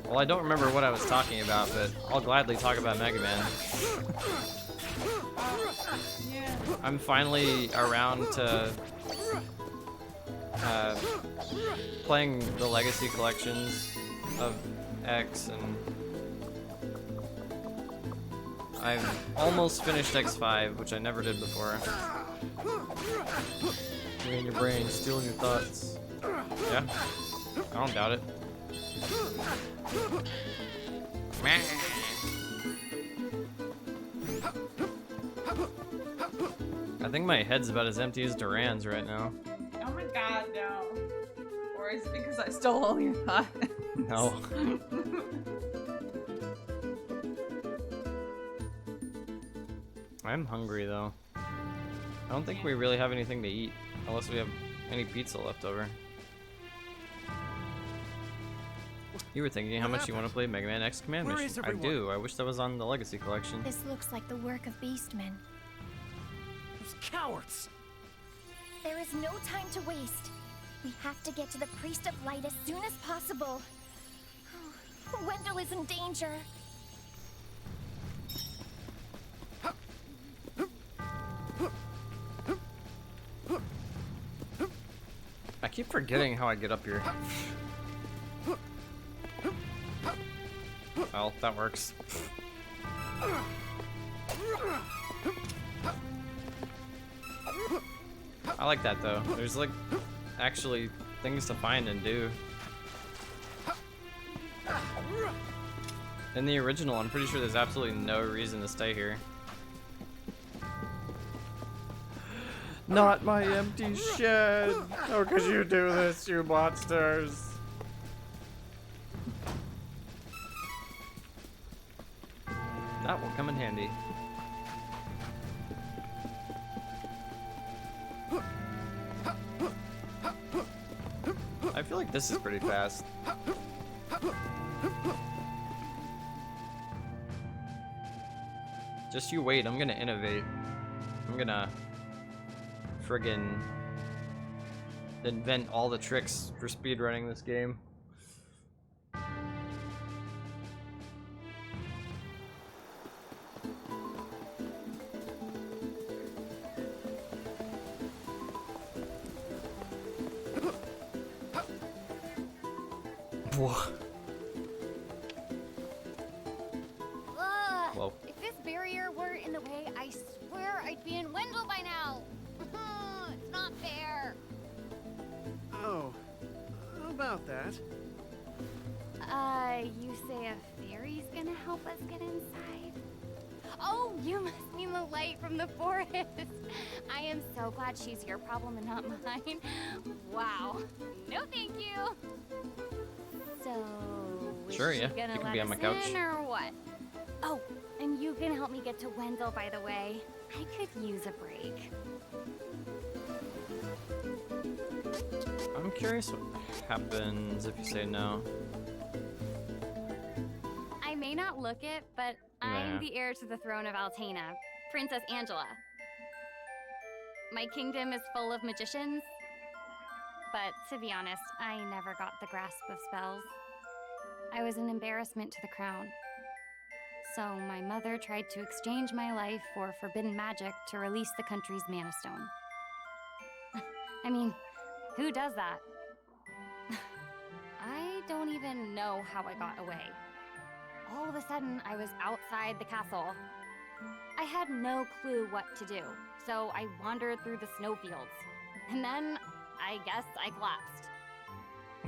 Well, I don't remember what I was talking about, but I'll gladly talk about Mega Man. I'm finally around to playing the Legacy collections of X, and I've almost finished X5, which I never did before. You're in your brain, stealing your thoughts. Yeah, I don't doubt it. I think my head's about as empty as Duran's right now.
Oh my god, no. Or is it because I stole all your thoughts?
No. I'm hungry though. I don't think we really have anything to eat, unless we have any pizza left over. You were thinking how much you want to play Mega Man X Command Mission. I do. I wish that was on the Legacy Collection.
This looks like the work of Beastmen.
Those cowards!
There is no time to waste. We have to get to the Priest of Light as soon as possible. Wendell is in danger.
I keep forgetting how I get up here. Well, that works. I like that though. There's like actually things to find and do. In the original, I'm pretty sure there's absolutely no reason to stay here. Not my empty shed! How could you do this, you monsters? That will come in handy. I feel like this is pretty fast. Just you wait, I'm gonna innovate. I'm gonna friggin' invent all the tricks for speedrunning this game. Whoa.
If this barrier weren't in the way, I swear I'd be in Wendell by now. It's not fair.
Oh, about that.
You say a fairy's gonna help us get inside? Oh, you must mean the light from the forest. I am so glad she's your problem and not mine. Wow. No, thank you. So,
Sure, yeah.
gonna
You can
let
be on my
us
couch.
in or what? Oh, and you can help me get to Wendell, by the way. I could use a break.
I'm curious what happens if you say no.
I may not look it, but
Yeah.
I'm the heir to the throne of Altena, Princess Angela. My kingdom is full of magicians, but to be honest, I never got the grasp of spells. I was an embarrassment to the crown. So my mother tried to exchange my life for forbidden magic to release the country's Mana Stone. I mean, who does that? I don't even know how I got away. All of a sudden, I was outside the castle. I had no clue what to do, so I wandered through the snowfields. And then, I guess I collapsed.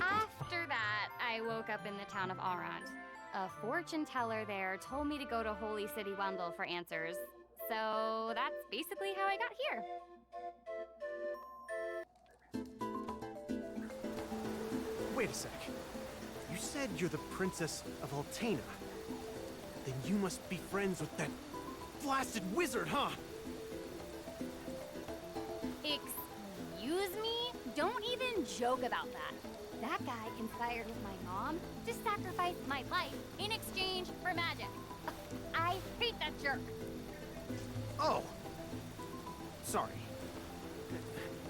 After that, I woke up in the town of Arand. A fortune teller there told me to go to Holy City Wendell for answers. So that's basically how I got here.
Wait a sec. You said you're the Princess of Altena. Then you must be friends with that blasted wizard, huh?
Excuse me? Don't even joke about that. That guy conspired with my mom to sacrifice my life in exchange for magic. I hate that jerk.
Oh! Sorry.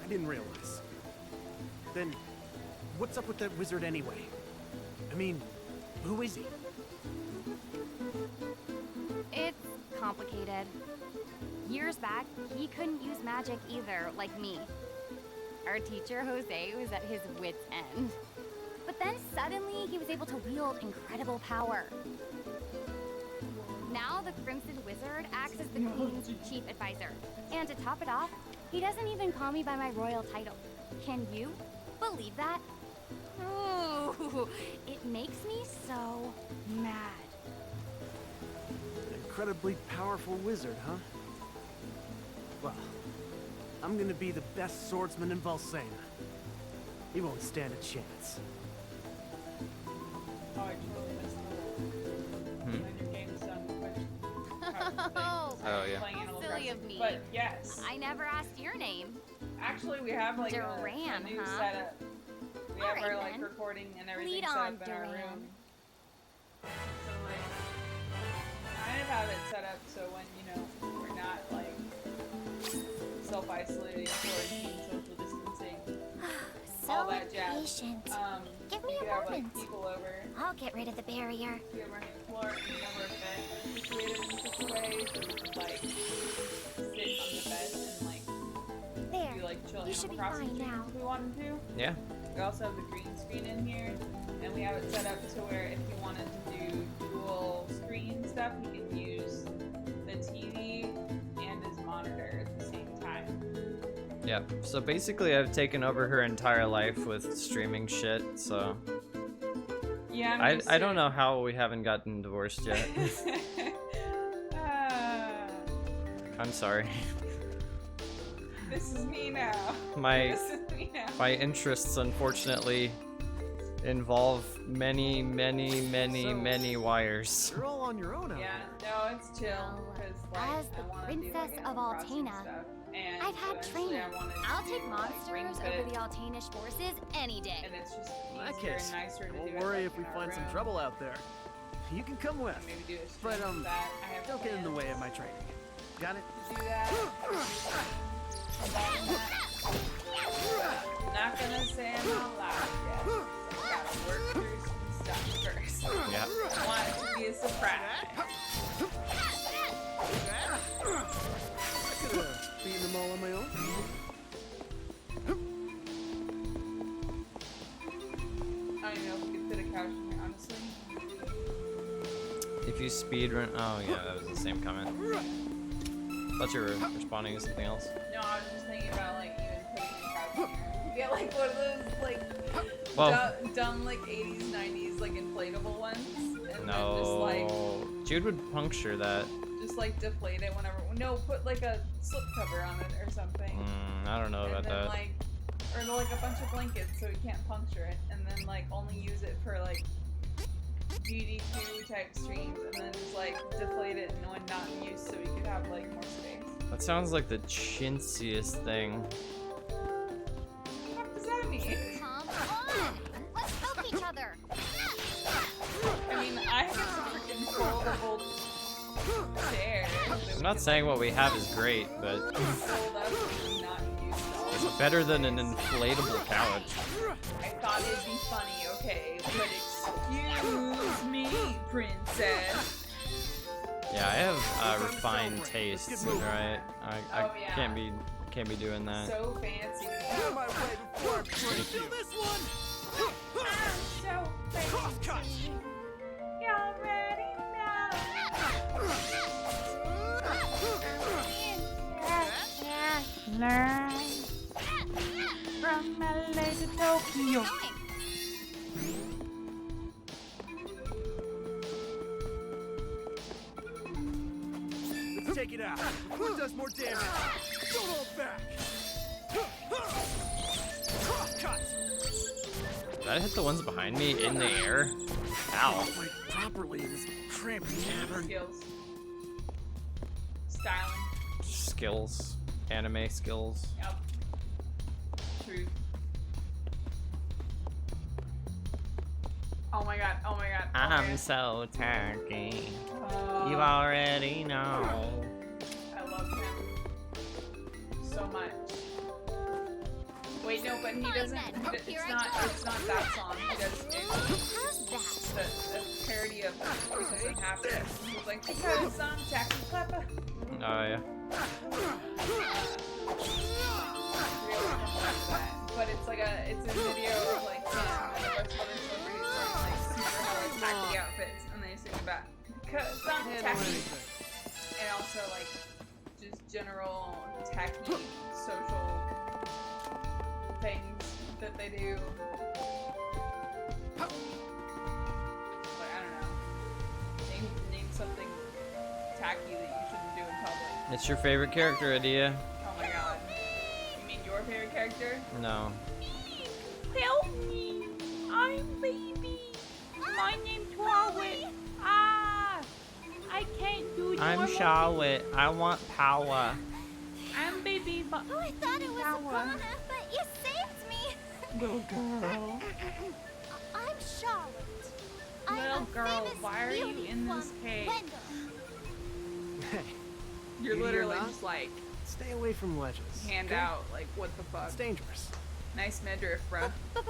I didn't realize. Then, what's up with that wizard anyway? I mean, who is he?
It's complicated. Years back, he couldn't use magic either, like me. Our teacher, Jose, was at his wit's end. But then suddenly, he was able to wield incredible power. Now the Crimson Wizard acts as the Queen's chief advisor. And to top it off, he doesn't even call me by my royal title. Can you believe that? Ooh, it makes me so mad.
An incredibly powerful wizard, huh? Well, I'm gonna be the best swordsman in Valsena. He won't stand a chance.
Oh, I totally missed the when your game's done.
Oh,
yeah.
How silly of me.
But yes.
I never asked your name.
Actually, we have like
Duran,
a new
huh?
setup. We have
Alright,
our like
then.
recording and everything
Lead
set
on,
up in our
Duran.
room. So like, kind of have it set up so when we're not like self-isolating, quarantine, social distancing, all that jazz.
Patient. Give me
we
a
could have like
moment.
people over.
I'll get rid of the barrier.
We have our new floor and we have our bed situated in such a way so we could like sit on the bed and like
There.
do like chill
You should
Animal
be
Crossing
fine
streams
now.
if we wanted to.
Yeah.
We also have the green screen in here, and we have it set up to where if you wanted to do dual screen stuff, you can use the TV and his monitor at the same time.
Yeah. So basically, I've taken over her entire life with streaming shit. So.
Yeah.
I don't know how we haven't gotten divorced yet. I'm sorry.
This is me now.
My
This is me now.
my interests unfortunately involve many wires.
You're all on your own out
Yeah, no, it's chill. Because like,
As the
I wanna do,
Princess
like,
of
Animal Crossing
Altena,
stuff, and
I've had
eventually
training.
I wanted
I'll
to
take
do,
monsters
Ring
over
Fit,
the Altanish forces any day.
and it's just
In that
easier
case,
and nicer to
won't
do it,
worry
like,
if we
in our
find some
room.
trouble out there. You can come with.
Maybe do a stream
But
of that. I have
don't get in the
plans
way of my training. Got it?
to do that. Not gonna say I'm not loud yet. I gotta work through some stuff first.
Yeah.
I want it to be a surprise.
I could have beaten them all on my own.
I don't know if we could fit a couch in here, honestly.
If you speedrun, oh yeah, that was the same comment. Thought you were responding to something else.
No, I was just thinking about like even putting a couch in here. Get like one of those like
Well-
dumb like 80s, 90s like inflatable ones. And then
No, Jude would puncture that.
just like deflate it whenever. No, put like a slip cover on it or something.
I don't know about
and then
that.
like, or like a bunch of blankets so we can't puncture it, and then like only use it for like GD2 type streams, and then just like deflate it and when not in use so we could have like more space.
That sounds like the chintziest thing.
What does that mean?
Come on! Let's help each other!
I mean, I have a freaking foldable chair.
I'm not saying what we have is great, but
Fold up and not use at all.
it's better than an inflatable couch.
I thought it'd be funny, okay, but excuse princess.
Yeah, I have refined tastes. Right? I
Oh, yeah.
can't be doing that.
So fancy.
Steal this one!
I'm so fancy. You already know. Learn from LA to Tokyo.
Let's take it out. Before it does more damage. Don't hold back. Cut.
Did I hit the ones behind me in the air? Ow.
Fight properly in this cramped cavern.
Skills. Styling.
Skills. Anime skills.
Yep. Truth. Oh my god, oh my god.
I'm so turkey.
Oh.
You already know.
I love him so much. Wait, no, but he doesn't. It's not that song. He does the parody of Something Happened. He's like, because I'm Tacky Peppa.
Oh yeah.
But it's like it's a video of like him and the rest of other celebrities wearing like super hard tacky outfits, and they sing about because I'm tacky, and also like just general tacky social things that they do. Like I don't know, name something tacky that you shouldn't do in public.
It's your favorite character, Adia.
Oh my god. You mean your favorite character?
No.
Help me! I'm baby! My name's Charlotte! Ah! I can't do
I'm
normal
Charlotte. I want power.
I'm baby, but
Oh, I thought it was Ivana, but you saved me.
Little girl.
I'm Charlotte. I'm
Little
a
girl,
famous
why are you
beauty
in this
from
cave?
Wendell.
Hey.
You're
you
literally
hear that?
just like
Stay away from ledges.
hand
okay?
out, like what the fuck?
It's dangerous.
Nice midriff, bruh.
But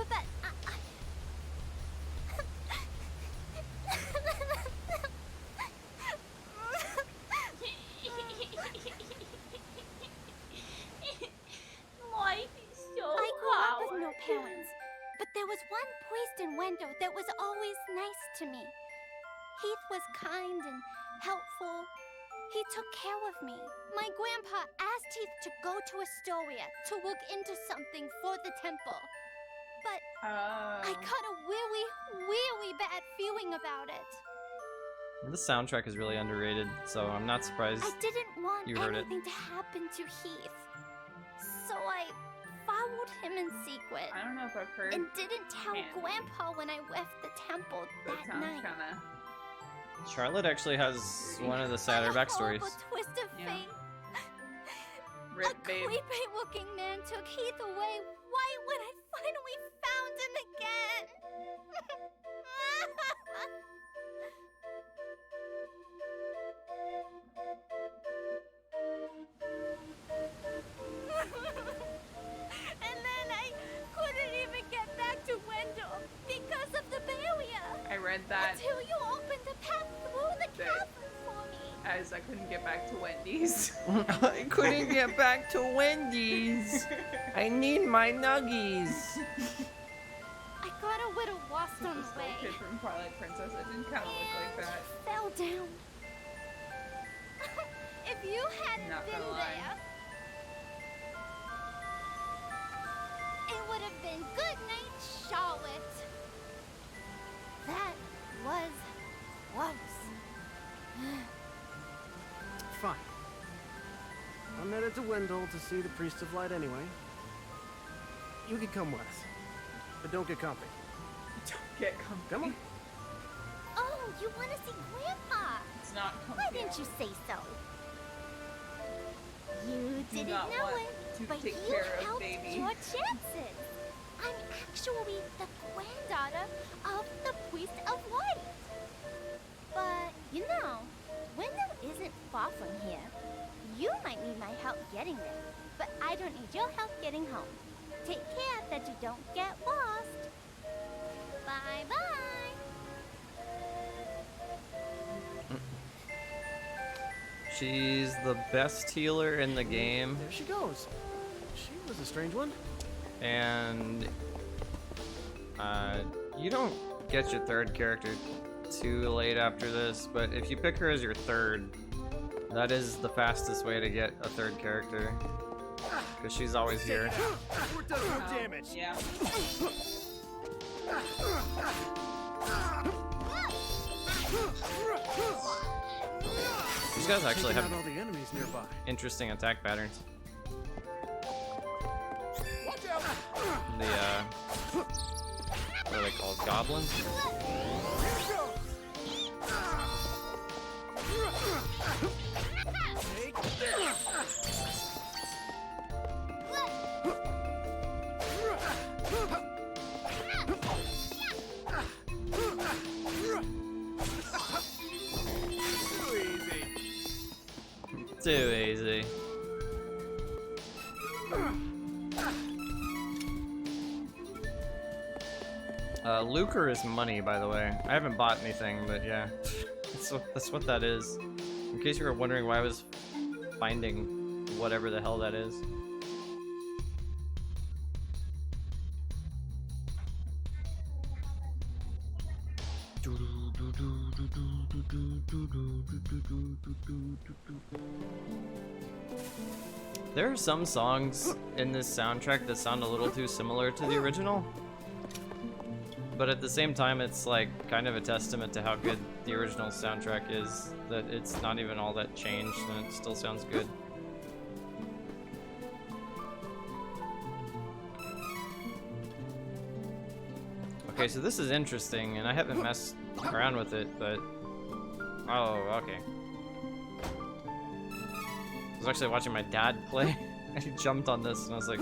Life is so
I grew up with no parents, but there was one priest in Wendell that was always nice to me. Heath was kind and helpful. He took care of me. My grandpa asked Heath to go to Astoria to look into something for the temple. But I got a really, really bad feeling about it.
The soundtrack is really underrated, so I'm not surprised
I didn't want
you heard it.
anything to happen to Heath. So I followed him in secret.
I don't know if I've heard.
And didn't tell Grandpa when I left the temple
That
that
sounds
night.
kinda.
Charlotte actually has one of the sadder backstories.
Horrible twist of fate.
Rip,
A
babe.
creepy-looking man took Heath away right when I finally found him again. And then I couldn't even get back to Wendell because of the barrier.
I read that
Until you opened a path through the cavern for me.
as I couldn't get back to Wendy's.
I couldn't get back to Wendy's. I need my nuggies.
I got a little lost on the way.
Kid from Twilight Princess. It didn't kind of look like that.
Fell down. If you hadn't
Not
been
gonna lie.
there, it would have been good night, Charlotte. That was close.
Fine. I'm headed to Wendell to see the Priest of Light anyway. You can come with. But don't get comfy.
Don't get comfy.
Come on.
Oh, you want to see Grandpa?
It's not comfy.
Why didn't you say so? You didn't
not
know
want
it,
to
but
take
you
care of
helped
baby.
your chances. I'm actually the granddaughter of the Priest of Light. But, you know, Wendell isn't far from here. You might need my help getting there, but I don't need your help getting home. Take care that you don't get lost. Bye-bye.
She's the best healer in the game.
There she goes. She was a strange one.
And you don't get your third character too late after this, but if you pick her as your third, that is the fastest way to get a third character, because she's always here.
More does more damage.
Yeah.
These guys actually have
all the enemies nearby.
interesting attack patterns. The what are they called? Goblins? Too easy. Lucre is money, by the way. I haven't bought anything, but yeah. That's what that is. In case you were wondering why I was finding whatever the hell that is. There are some songs in this soundtrack that sound a little too similar to the original, but at the same time it's like kind of a testament to how good the original soundtrack is, that it's not even all that changed and it still sounds good. Okay, so this is interesting, and I haven't messed around with it, but... Oh, okay. I was actually watching my dad play, and he jumped on this, and I was like...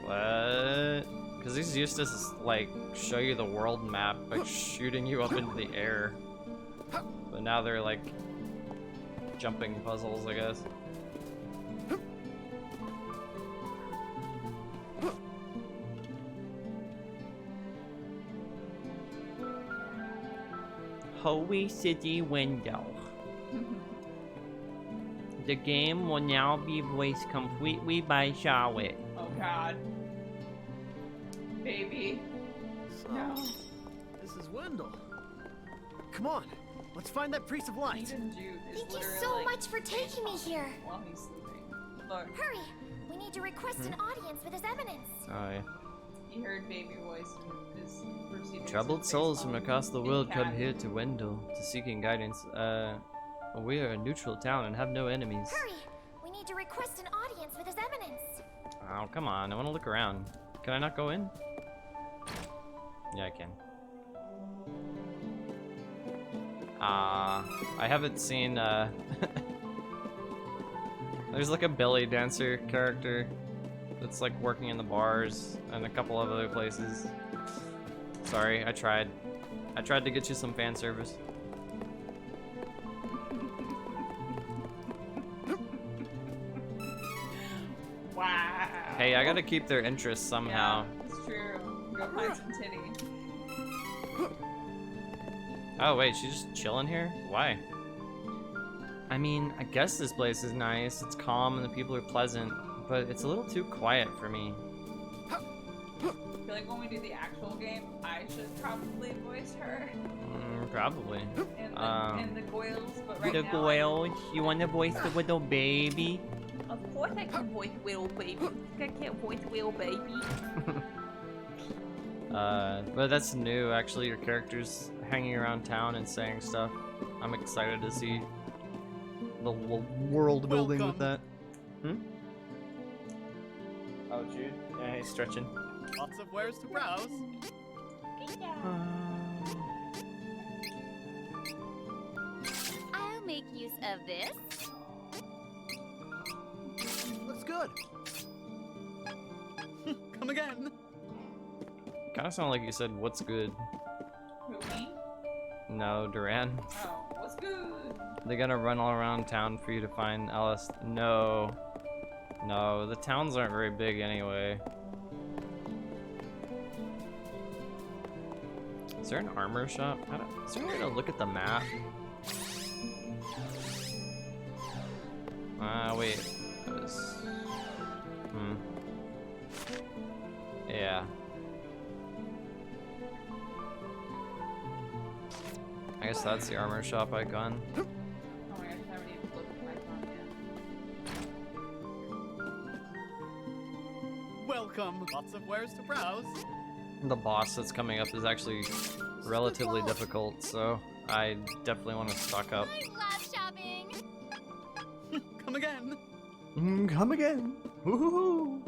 What? Because these used to, like, show you the world map by shooting you up into the air. But now they're, like, jumping puzzles, I guess. Holy City window. The game will now be voiced completely by Charlotte.
Oh god. Baby.
So,
No.
This is Wendell. Come on, let's find that priest of light.
Even Jude is
Thank you
literally
so
like,
much for taking me here.
while he's sleeping. Look,
Hurry! We need to request an audience with His Eminence.
Oh, yeah.
he heard baby voice and is receiving
Troubled
his
souls from
face
across the
in
world come
cat.
here to Wendell to seeking guidance. We are a neutral town and have no enemies.
Hurry! We need to request an audience with His Eminence.
Oh, come on. I want to look around. Can I not go in? Yeah, I can. I haven't seen, There's like a belly dancer character that's like working in the bars and a couple of other places. Sorry, I tried. I tried to get you some fan service.
Wow.
Hey, I gotta keep their interest somehow.
Yeah, it's true. Go find some titty.
Oh wait, she's just chilling here? Why? I mean, I guess this place is nice, it's calm and the people are pleasant, but it's a little too quiet for me.
I feel like when we do the actual game, I should probably voice her.
Probably.
And the Goyles, but right
The
now...
Goyles, you wanna voice the little baby?
Of course I can voice Will Baby. I can't voice Will Baby.
But that's new, actually. Your character's hanging around town and saying stuff. I'm excited to see the world building with that. Hmm? Oh, Jude? Yeah, he's stretching.
Lots of wares to browse.
I'll make use of this.
Looks good. Come again.
Kind of sounded like you said, "What's good?"
Who, me?
No, Duran.
Oh, what's good?
They're gonna run all around town for you to find Alice. No. No, the towns aren't very big anyway. Is there an armor shop? Is there a way to look at the map? Wait. That was... Yeah. I guess that's the armor shop icon.
Oh my gosh, I haven't even looked at my phone yet.
Welcome. Lots of wares to browse.
The boss that's coming up is actually relatively difficult, so I definitely want to stock up.
I love shopping.
Come again.
Come again. Woohoo!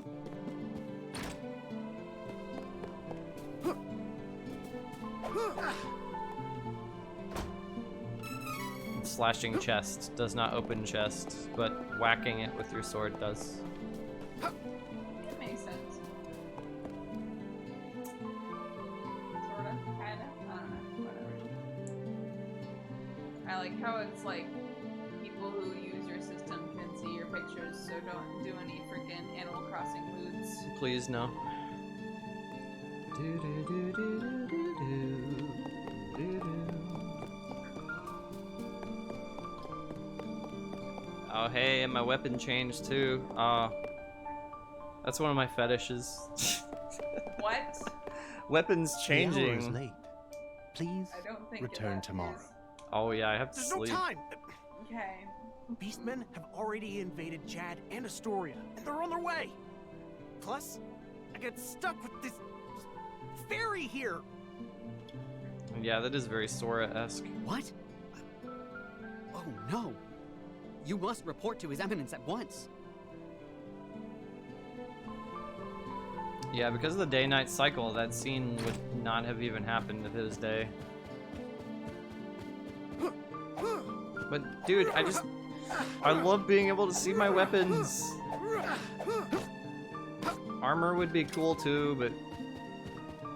Slashing chest does not open chest, but whacking it with your sword does.
It makes sense. Sorta, kinda. I don't know. Whatever. I like how it's like people who use your system can see your pictures, so don't do any freaking Animal Crossing moods.
Please no. Oh hey, and my weapon changed too. That's one of my fetishes.
What?
Weapons
The hour is
changing.
late. Please
I don't think
return
that
tomorrow.
Oh yeah, I have to
There's
sleep.
no time!
Okay.
Beastmen have already invaded Jad and Astoria, and they're on their way! Plus, I get stuck with this fairy here!
Yeah, that is very Sora-esque.
What? Oh no! You must report to His Eminence at once.
Yeah, because of the day-night cycle, that scene would not have even happened if it was day. But dude, I love being able to see my weapons. Armor would be cool too, but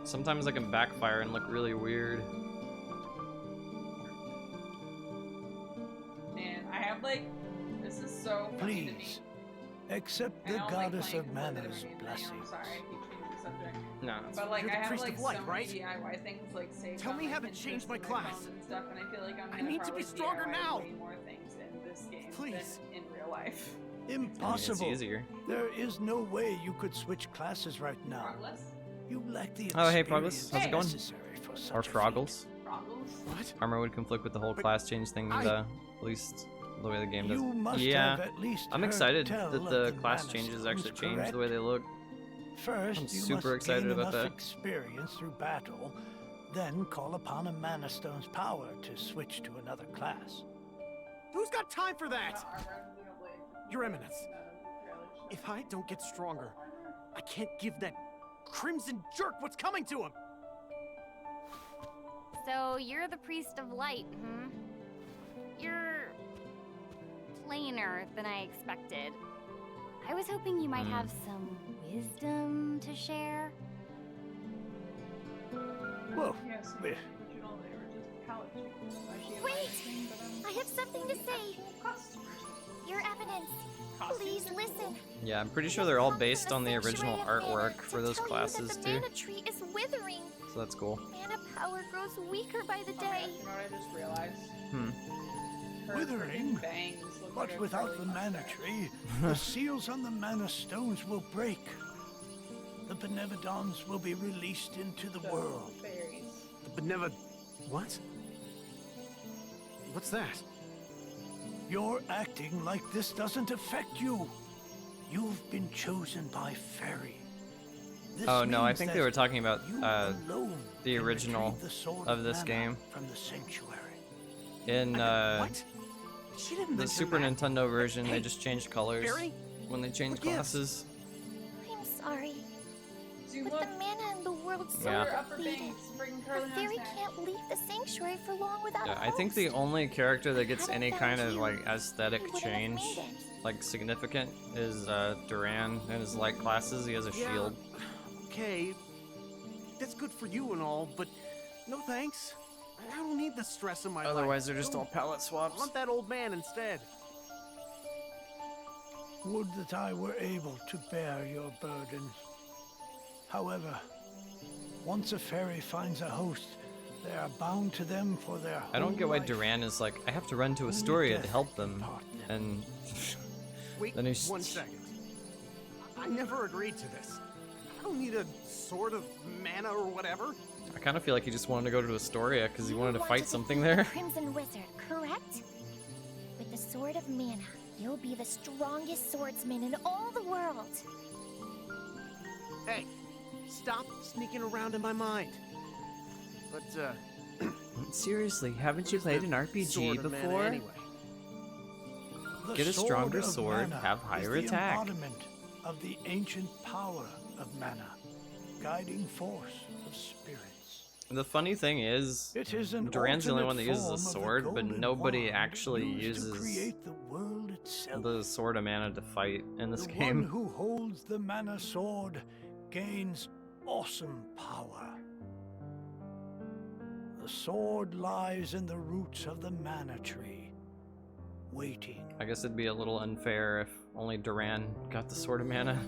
sometimes I can backfire and look really weird.
Man, I have like, this is so funny to me.
Please, accept
I
the
don't like
goddess
playing
of
with
manners'
everything. I'm
blessings.
sorry, I keep changing the subject.
No, it's
But like,
You're
I
the
have
priest
like
of light,
so
right?
many DIY things like saved
Tell
on
me
my
how to
Pinterest
change my
and
class.
phone and stuff, and I feel like I'm
I
gonna
need to be
probably
stronger
DIY
now.
way more things in this game
Please.
than in real life.
Impossible.
It's easier.
There is no way you could switch classes right now.
Progress?
You lack the
Oh hey,
experience
Progress, how's it going?
necessary for such
Or
a feat.
Froggles.
Froggles?
What?
Armor would conflict with the whole class change thing, at least the way the game does.
You must
Yeah,
have at least
I'm
heard
excited
tell
that
of
the
the
class
Mana
changes
Stones,
actually changed
correct?
the way they look.
First,
I'm
you
super
must
excited
gain
about
enough
that.
experience through battle, then call upon a Mana Stone's power to switch to another class.
Who's got time for that? Your Eminence, if I don't get stronger, I can't give that crimson jerk what's coming to him!
So you're the priest of light, hmm? You're plainer than I expected. I was hoping you might have some wisdom to share.
Whoa.
Yes,
Wait.
original, they were just palette changes.
Wait! I have something to say. Your Eminence, please listen.
Yeah, I'm pretty sure they're all based on the original artwork for those classes
The
too.
mana tree is withering.
So that's cool.
Mana power grows weaker by the day.
You know what I just realized? Her
Withering?
freaking bangs look
But
like a
without
curly
the mana
mustache.
tree, the seals on the mana stones will break. The Benevodons will be released into the world.
Fairies.
The Benevo... What? What's that?
You're acting like this doesn't affect you. You've been chosen by Fairy. This
Oh no, I
means
think
that
they were talking about
alone
the
can
original
retrieve the sword
of this
mana
game.
from the sanctuary.
In
What? She didn't
the
mention
Super
that.
Nintendo version,
Hey,
they just changed colors
Fairy?
when they changed
What gives?
classes.
I'm sorry.
See,
With
look,
the mana in the world so
Yeah.
her upper
depleted,
bangs, freaking
the
curly
fairy
mustache.
can't leave the sanctuary for long without
Yeah,
a
I think the
host.
only character that gets any
Hadn't
kind
found
of
you,
like aesthetic
he wouldn't have
change,
made it.
like significant, is Duran and his light classes. He has a
Yeah,
shield.
Okay, that's good for you and all, but no thanks. I don't need the stress in my life.
Otherwise, they're just
Go
all palette
I
swaps.
want that old man instead.
Would that I were able to bear your burdens. However, once a fairy finds a host, they are bound to them for their whole
I don't get why
life.
Duran is like, I have to run to Astoria to help them, and
Wait
Then he's
1 second. I never agreed to this. I don't need a sword of mana or whatever.
I kind of feel like he just wanted to go to Astoria because he wanted to
want
fight
defeat
something
the
there.
Crimson Wizard, correct? With the Sword of Mana, you'll be the strongest swordsman in all the world.
Hey, stop sneaking around in my mind. But,
Seriously, haven't you played an RPG
Sword of Mana
before?
anyway?
The
Get a stronger
of
sword,
mana
have
is
higher
the
attack.
embodiment of the ancient power of mana, guiding force of spirits.
The funny thing is,
It is an
Duran's the only one that
alternate
uses a
form of the
sword, but
golden
nobody
wand
actually
used to
uses
create the world itself.
the Sword of Mana to fight in this
The one
game.
who holds the mana sword gains awesome power. The sword lies in the roots of the mana tree, waiting.
I guess it'd be a little unfair if only Duran got the Sword of Mana.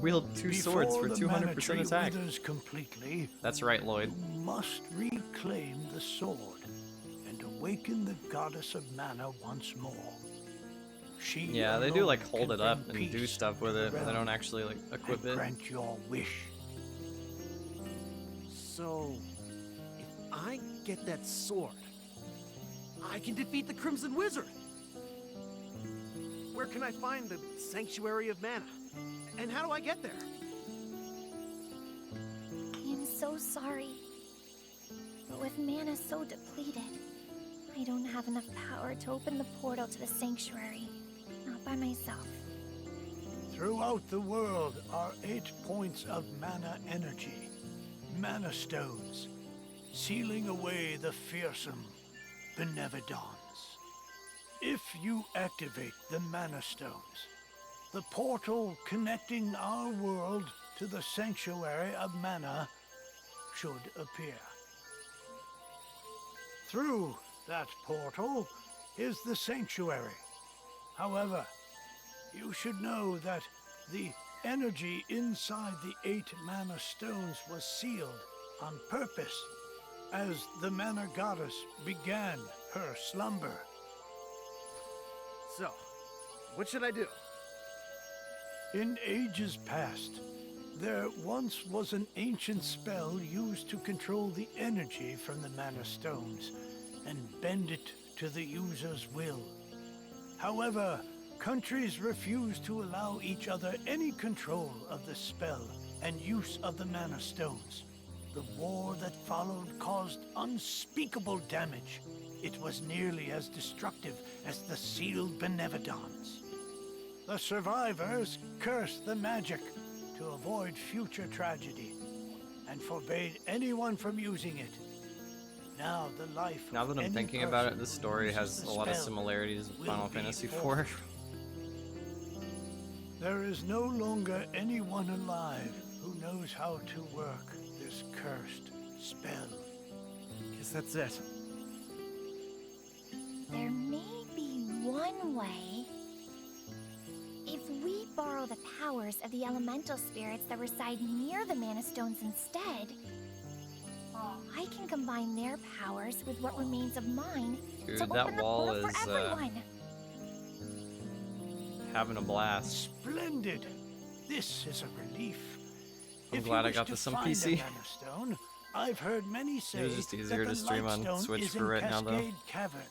Wield two swords for
Before the mana
200%
tree
attack.
withers completely,
That's right, Lloyd.
you must reclaim the sword and awaken the goddess of mana once more. She
Yeah, they do like
alone
hold
can
it up
bring
and do
peace
stuff
to
with
the
it, but they
realm
don't actually like equip
and
it.
grant your wish.
So, if I get that sword, I can defeat the Crimson Wizard. Where can I find the Sanctuary of Mana? And how do I get there?
I am so sorry. But with mana so depleted, I don't have enough power to open the portal to the sanctuary. Not by myself.
Throughout the world are 8 points of mana energy, mana stones, sealing away the fearsome benevolence. If you activate the mana stones, the portal connecting our world to the sanctuary of mana should appear. Through that portal is the sanctuary. However, you should know that the energy inside the 8 mana stones was sealed on purpose as the mana goddess began her slumber.
So, what should I do?
In ages past, there once was an ancient spell used to control the energy from the mana stones and bend it to the user's will. However, countries refused to allow each other any control of the spell and use of the mana stones. The war that followed caused unspeakable damage. It was nearly as destructive as the sealed benevolence. The survivors cursed the magic to avoid future tragedy and forbade anyone from using it. Now the life
Now
of
that I'm
any
thinking about it,
person
this story
who
has
uses
a
the
lot of
spell
similarities with
will
Final
be
Fantasy IV.
forfeit. There is no longer anyone alive who knows how to work this cursed spell.
Guess that's it.
There may be one way. If we borrow the powers of the elemental spirits that reside near the mana stones instead, I can combine their powers with what remains of mine
Dude,
to
that
open the
wall
portal
is,
for everyone.
Having a blast.
Splendid! This is a relief.
I'm
If
glad
you
I
wish
got
to
this on
find a
PC.
mana stone, I've heard many say
It was just easier
that
to
the
stream on
Lightstone
Switch
is
for
in
right now, though.
Cascade Cavern,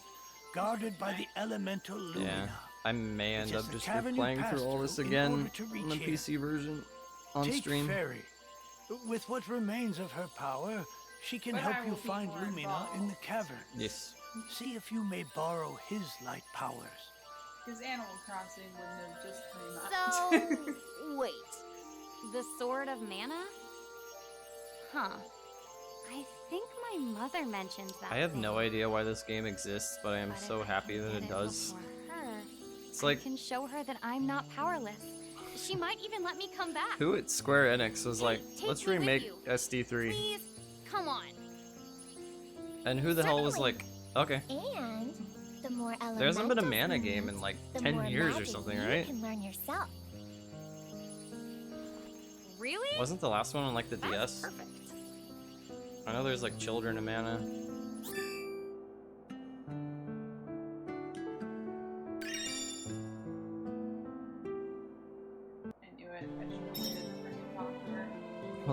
guarded by the elemental Lumina.
Yeah, I may end
Which is
up
the
just
cavern you
replaying
pass
through all this
through in
again
order to
on
reach
the
here.
PC version on
Take
stream.
Fairy. With what remains of her power, she can
But
help
I
you
will be
find
more
Lumina
involved.
in the cavern.
Yes.
See if you may borrow his light powers.
Because Animal Crossing wouldn't have just came out.
So, wait. The Sword of Mana? Huh. I think my mother mentioned that.
I have
thing.
no idea why this game exists, but I am
But
so
if I
happy
can
that
get
it does.
before her,
It's like,
I can show her that I'm not powerless. She might even let me come back.
who at Square Enix was like,
take
let's
me with
remake
you.
SD3.
Please, come on.
And who the hell was
Certainly.
like, okay.
And the more elementals
There hasn't been a mana
you
game
meet,
in like
the
10
more
years or
magic
something,
you
right?
can learn yourself.
Really?
Wasn't the last one on like the
That's
DS?
perfect.
I know there's like Children of Mana.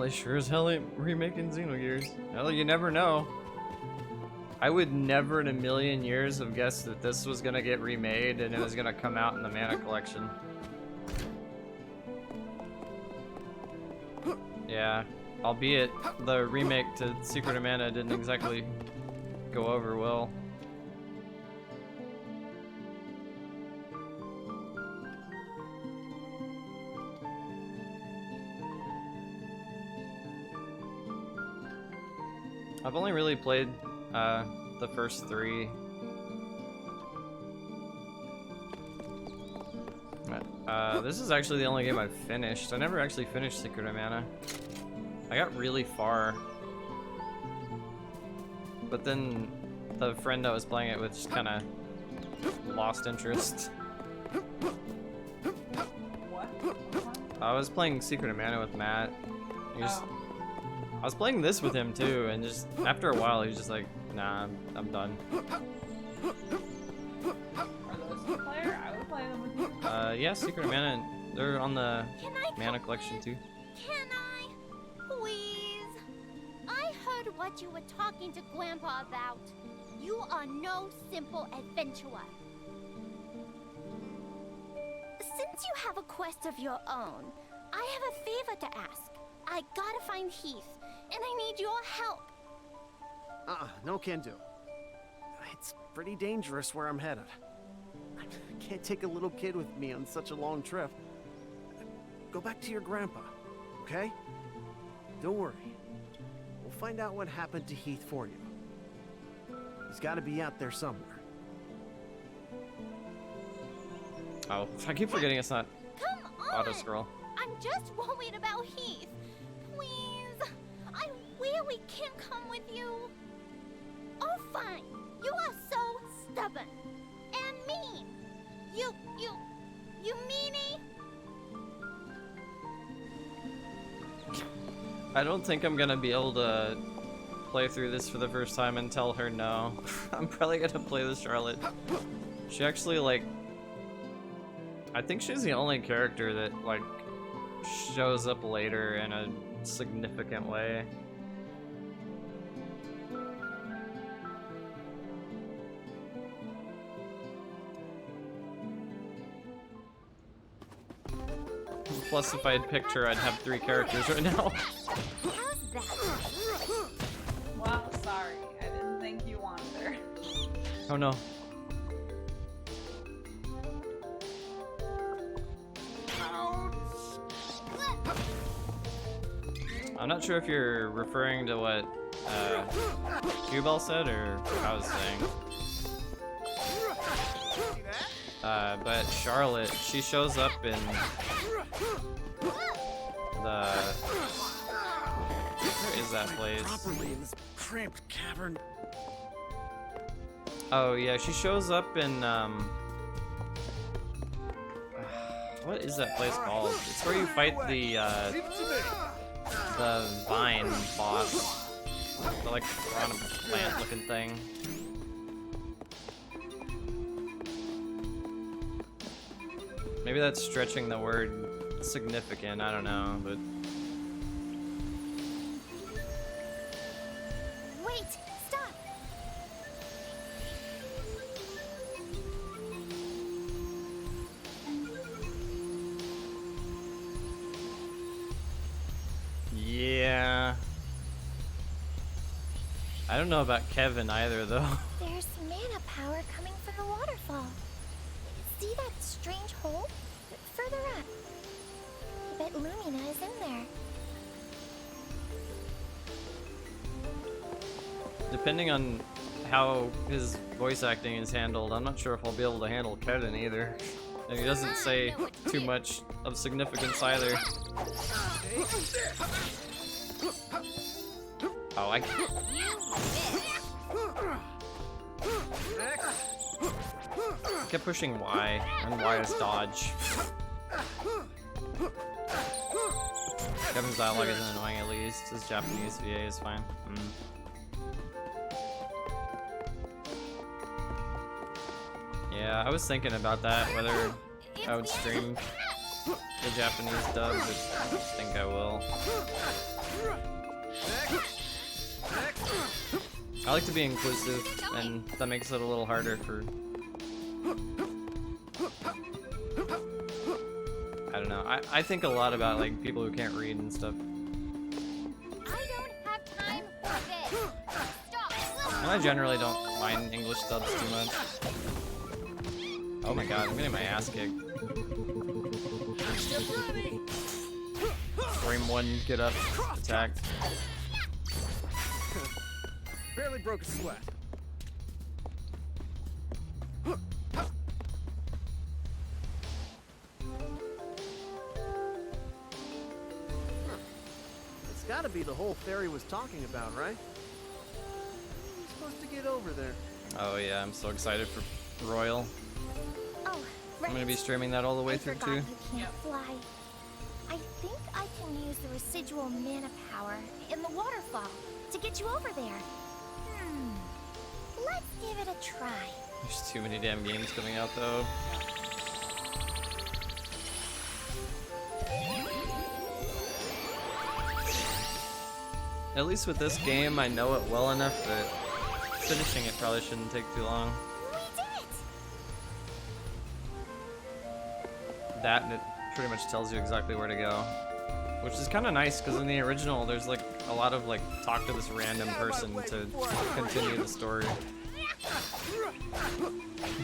they sure as hell ain't remaking Xenogears. Well, you never know. I would never in a million years have guessed that this was gonna get remade and it was gonna come out in the Mana Collection. Yeah, albeit the remake to Secret of Mana didn't exactly go over well. I've only really played the first 3. This is actually the only game I've finished. I never actually finished Secret of Mana. I got really far. But then the friend I was playing it with just kind of lost interest.
What?
I was playing Secret of Mana with Matt. I was playing this with him too, and just after a while he was just like, nah, I'm done.
Are those two-player? I would play them with you.
Yeah, Secret of Mana, they're on the Mana Collection too.
Can I? Please? I heard what you were talking to Grandpa about. You are no simple adventurer. Since you have a quest of your own, I have a favor to ask. I gotta find Heath, and I need your help.
No can do. It's pretty dangerous where I'm headed. I can't take a little kid with me on such a long trip. Go back to your grandpa, okay? Don't worry. We'll find out what happened to Heath for you. He's gotta be out there somewhere.
Oh, I keep forgetting it's not
Come on!
auto-scroll.
I'm just worried about Heath. Please, I really can't come with you. Oh, fine. You are so stubborn and mean. You meanie.
I don't think I'm gonna be able to play through this for the first time and tell her no. I'm probably gonna play with Charlotte. She actually, like, I think she's the only character that, like, shows up later in a significant way. Plus, if I had picked her, I'd have 3 characters right now.
How's that?
Well, sorry. I didn't think you wanted her.
Oh no. I'm not sure if you're referring to what Q-Bell said or what I was saying. But Charlotte, she shows up in the... Where is that place?
Properly in this cramped cavern.
Oh yeah, she shows up in what is that place called? It's where you fight the vine boss. The like piranha plant looking thing. Maybe that's stretching the word significant, I don't know, but
Wait, stop.
yeah. I don't know about Kevin either though.
There's mana power coming from the waterfall. See that strange hole? Further up. I bet Lumina is in there.
Depending on how his voice acting is handled, I'm not sure if I'll be able to handle Kevin either. And he doesn't say too much of significance either. Oh, I can't. I kept pushing Y, and Y is dodge. Kevin's dialogue isn't annoying at least. His Japanese VA is fine. Yeah, I was thinking about that, whether I would stream the Japanese dub, but I don't think I will. I like to be inclusive, and that makes it a little harder for... I don't know. I think a lot about like people who can't read and stuff.
I don't have time for this. Stop.
And I generally don't mind English subs too much. Oh my god, I'm getting my ass kicked. Frame 1, get up, attacked.
Barely broke a sweat.
It's gotta be the hole Fairy was talking about, right? We're supposed to get over there.
Oh yeah, I'm so excited for Royal.
Oh,
I'm gonna be streaming that all the way through too.
You can't fly. I think I can use the residual mana power in the waterfall to get you over there. Let's give it a try.
There's too many damn games coming out though. At least with this game, I know it well enough that finishing it probably shouldn't take too long.
We did it!
That, and it pretty much tells you exactly where to go. Which is kind of nice, because in the original, there's like a lot of like, talk to this random person to continue the story.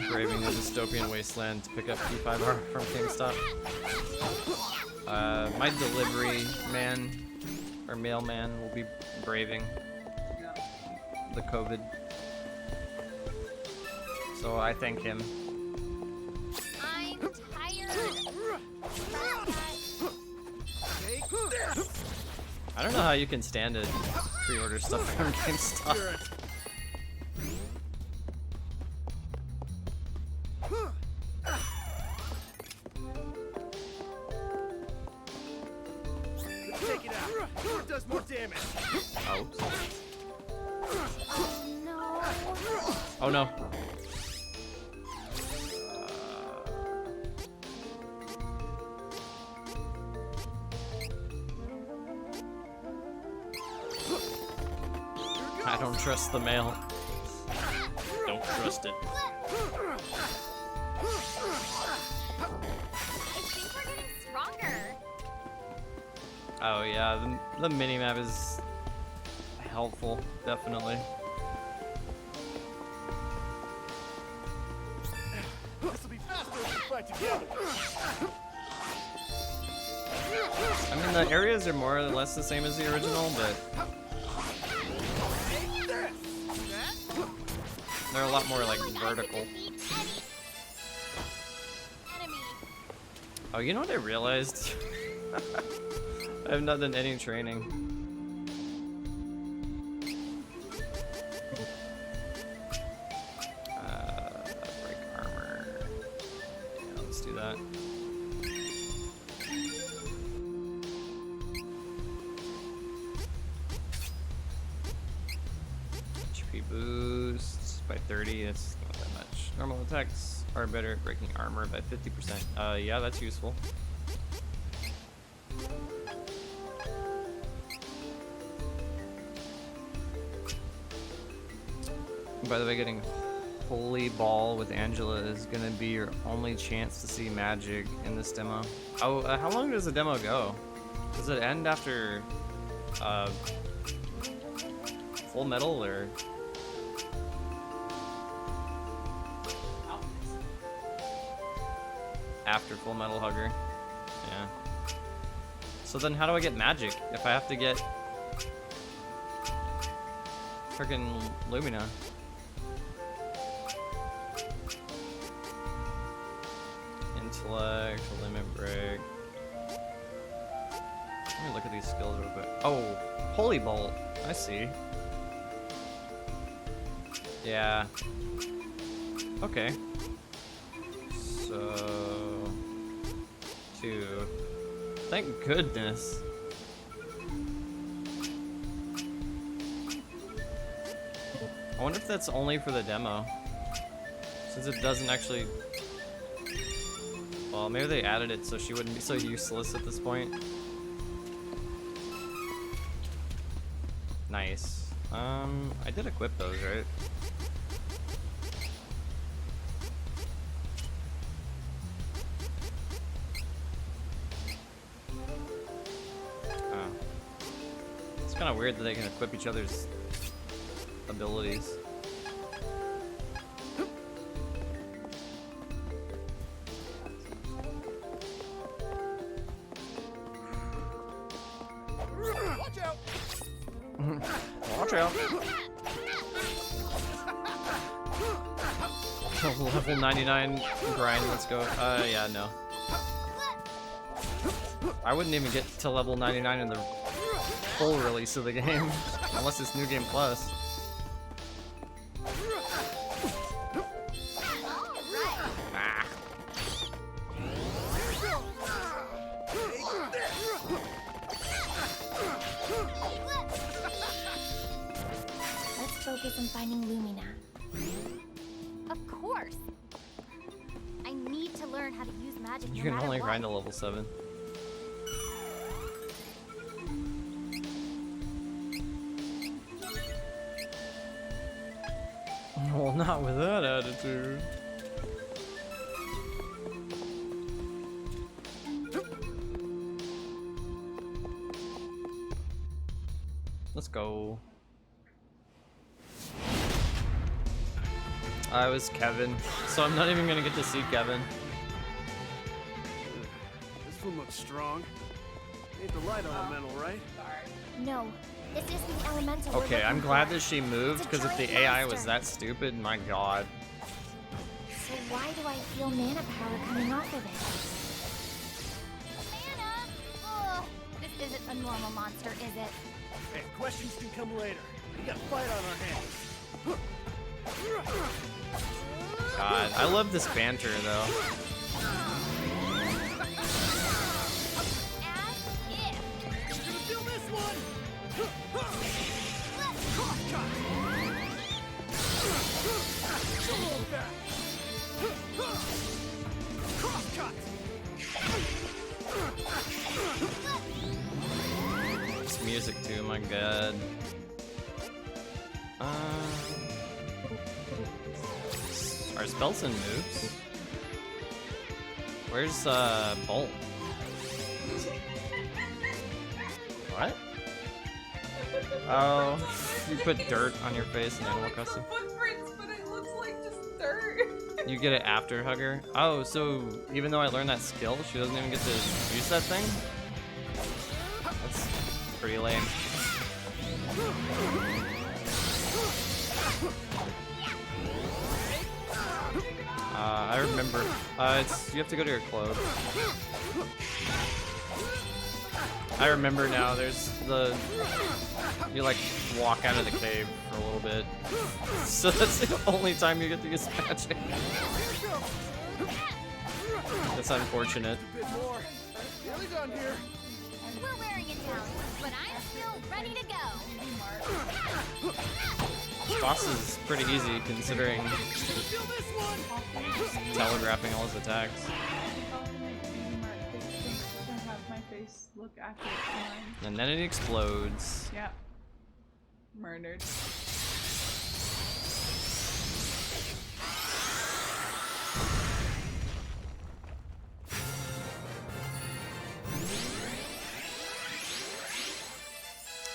Braving the dystopian wasteland to pick up P5R from Kingstop. My delivery man, or mailman, will be braving the COVID. So I thank him.
I'm tired.
I don't know how you can stand to pre-order stuff from GameStop.
Take it out. It does more damage.
Oh.
No.
Oh no. I don't trust the mail. Don't trust it.
I think we're getting stronger.
Oh yeah, the minimap is helpful, definitely.
This'll be faster if we fight together.
I mean, the areas are more or less the same as the original, but they're a lot more like vertical. Oh, you know what I realized? I have not done any training. Break armor. Yeah, let's do that. HP boosts by 30, that's not that much. Normal attacks are better at breaking armor by 50%. Yeah, that's useful. By the way, getting Holy Ball with Angela is gonna be your only chance to see magic in this demo. Oh, how long does the demo go? Does it end after Full Metal or? After Full Metal Hugger? Yeah. So then how do I get magic if I have to get frickin' Lumina? Intellect, limit break. Let me look at these skills real quick. Oh, Holy Bolt. I see. Yeah. Okay. So 2. Thank goodness. I wonder if that's only for the demo. Since it doesn't actually... Well, maybe they added it so she wouldn't be so useless at this point. Nice. I did equip those, right? Oh. It's kind of weird that they can equip each other's abilities.
Watch out!
Watch out. Level 99 grind, let's go. Yeah, no. I wouldn't even get to level 99 in the full release of the game, unless it's New Game Plus. Ah.
Let's focus on finding Lumina. Of course. I need to learn how to use magic.
You
no
can
matter
only
what.
grind to level 7. Well, not with that attitude. Let's go. I was Kevin, so I'm not even gonna get to see Kevin.
This one looks strong. Ain't the light elemental, right?
No, this isn't the elemental. we're
Okay, I'm
looking
glad
for.
that she moved,
It's a
because if the
giant
AI was
monster.
that stupid, my god.
So why do I feel mana power coming off of it? Mana? Ugh, this isn't a normal monster, is it?
Hey, questions can come later. We got a fight on our hands.
God, I love this banter, though. This music too, my god. Are spells and moves? Where's Bolt? What? Oh, you put dirt on your face in Animal Crossing.
Footprints, but it looks like just dirt.
You get it after Hugger? Oh, so even though I learned that skill, she doesn't even get to use that thing? That's pretty lame. I remember. You have to go to your clothes. I remember now. There's you like walk out of the cave for a little bit. So that's the only time you get to use magic. That's unfortunate.
Nearly done here.
We're wearing it down, but I'm still ready to go.
Boss is pretty easy considering telegraphing all his attacks.
Have my face look accurate to mine.
And then it explodes.
Yeah. Murdered.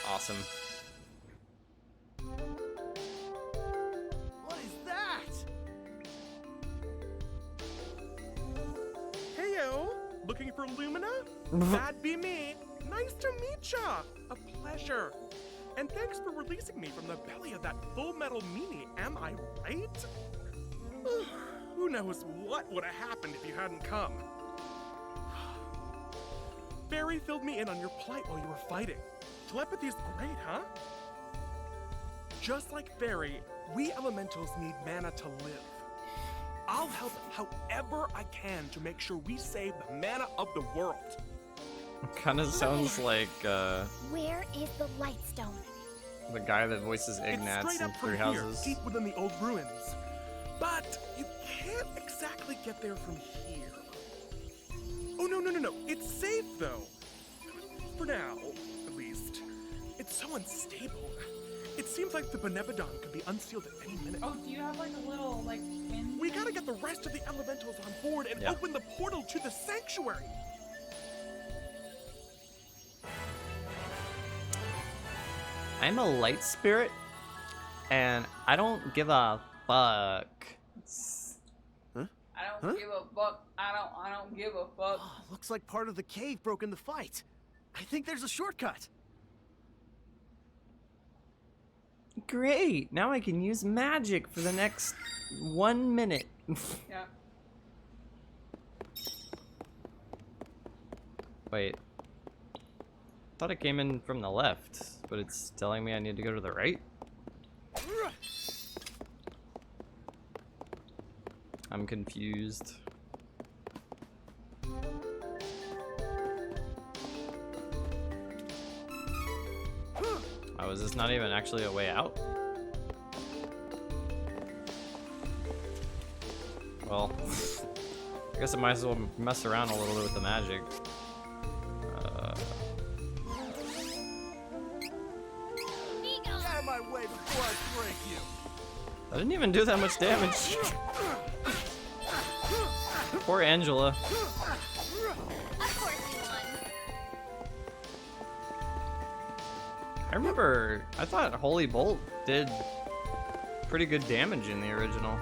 Awesome.
What is that? Heyo, looking for Lumina? That'd be me. Nice to meet ya. A pleasure. And thanks for releasing me from the belly of that full metal meanie, am I right? Who knows what would have happened if you hadn't come. Barry filled me in on your plight while you were fighting. Telepathy is great, huh? Just like Fairy, we elementals need mana to live. I'll help however I can to make sure we save the mana of the world.
Kind of sounds like
Where is the Lightstone?
the guy that voices
It's
Ignatz
straight
in
up from
Three
here,
Houses.
deep within the old ruins. But you can't exactly get there from here. Oh, no. It's safe, though. For now, at least. It's so unstable. seems like the Benebodon could be unsealed at any minute.
Oh, do you have like a little like pin?
We gotta get the rest of the elementals on board and open the portal to the sanctuary.
I'm a light spirit, and I don't give a fuck.
I don't give a fuck. I don't give a fuck.
Oh, looks like part of the cave broke in the fight. I think there's a shortcut.
Great! Now I can use magic for the next 1 minute.
Yeah.
Wait. Thought it came in from the left, but it's telling me I need to go to the right? I'm confused. Oh, is this not even actually a way out? Well, I guess I might as well mess around a little bit with the magic.
Get out of my way before I break you.
I didn't even do that much damage. Poor Angela.
Of course you won.
I thought Holy Bolt did pretty good damage in the original.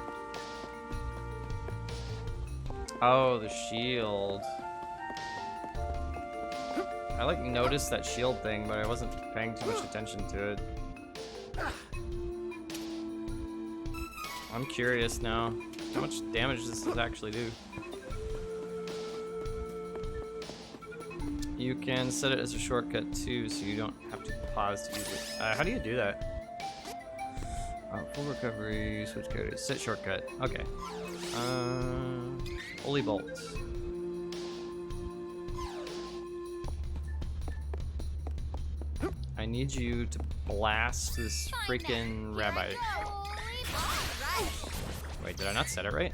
Oh, the shield. I like noticed that shield thing, but I wasn't paying too much attention to it. I'm curious now how much damage this does actually do. You can set it as a shortcut too, so you don't have to pause to use it. How do you do that? Full recovery, switch characters, set shortcut. Okay. Holy Bolt. I need you to blast this freaking rabbi. Wait, did I not set it right?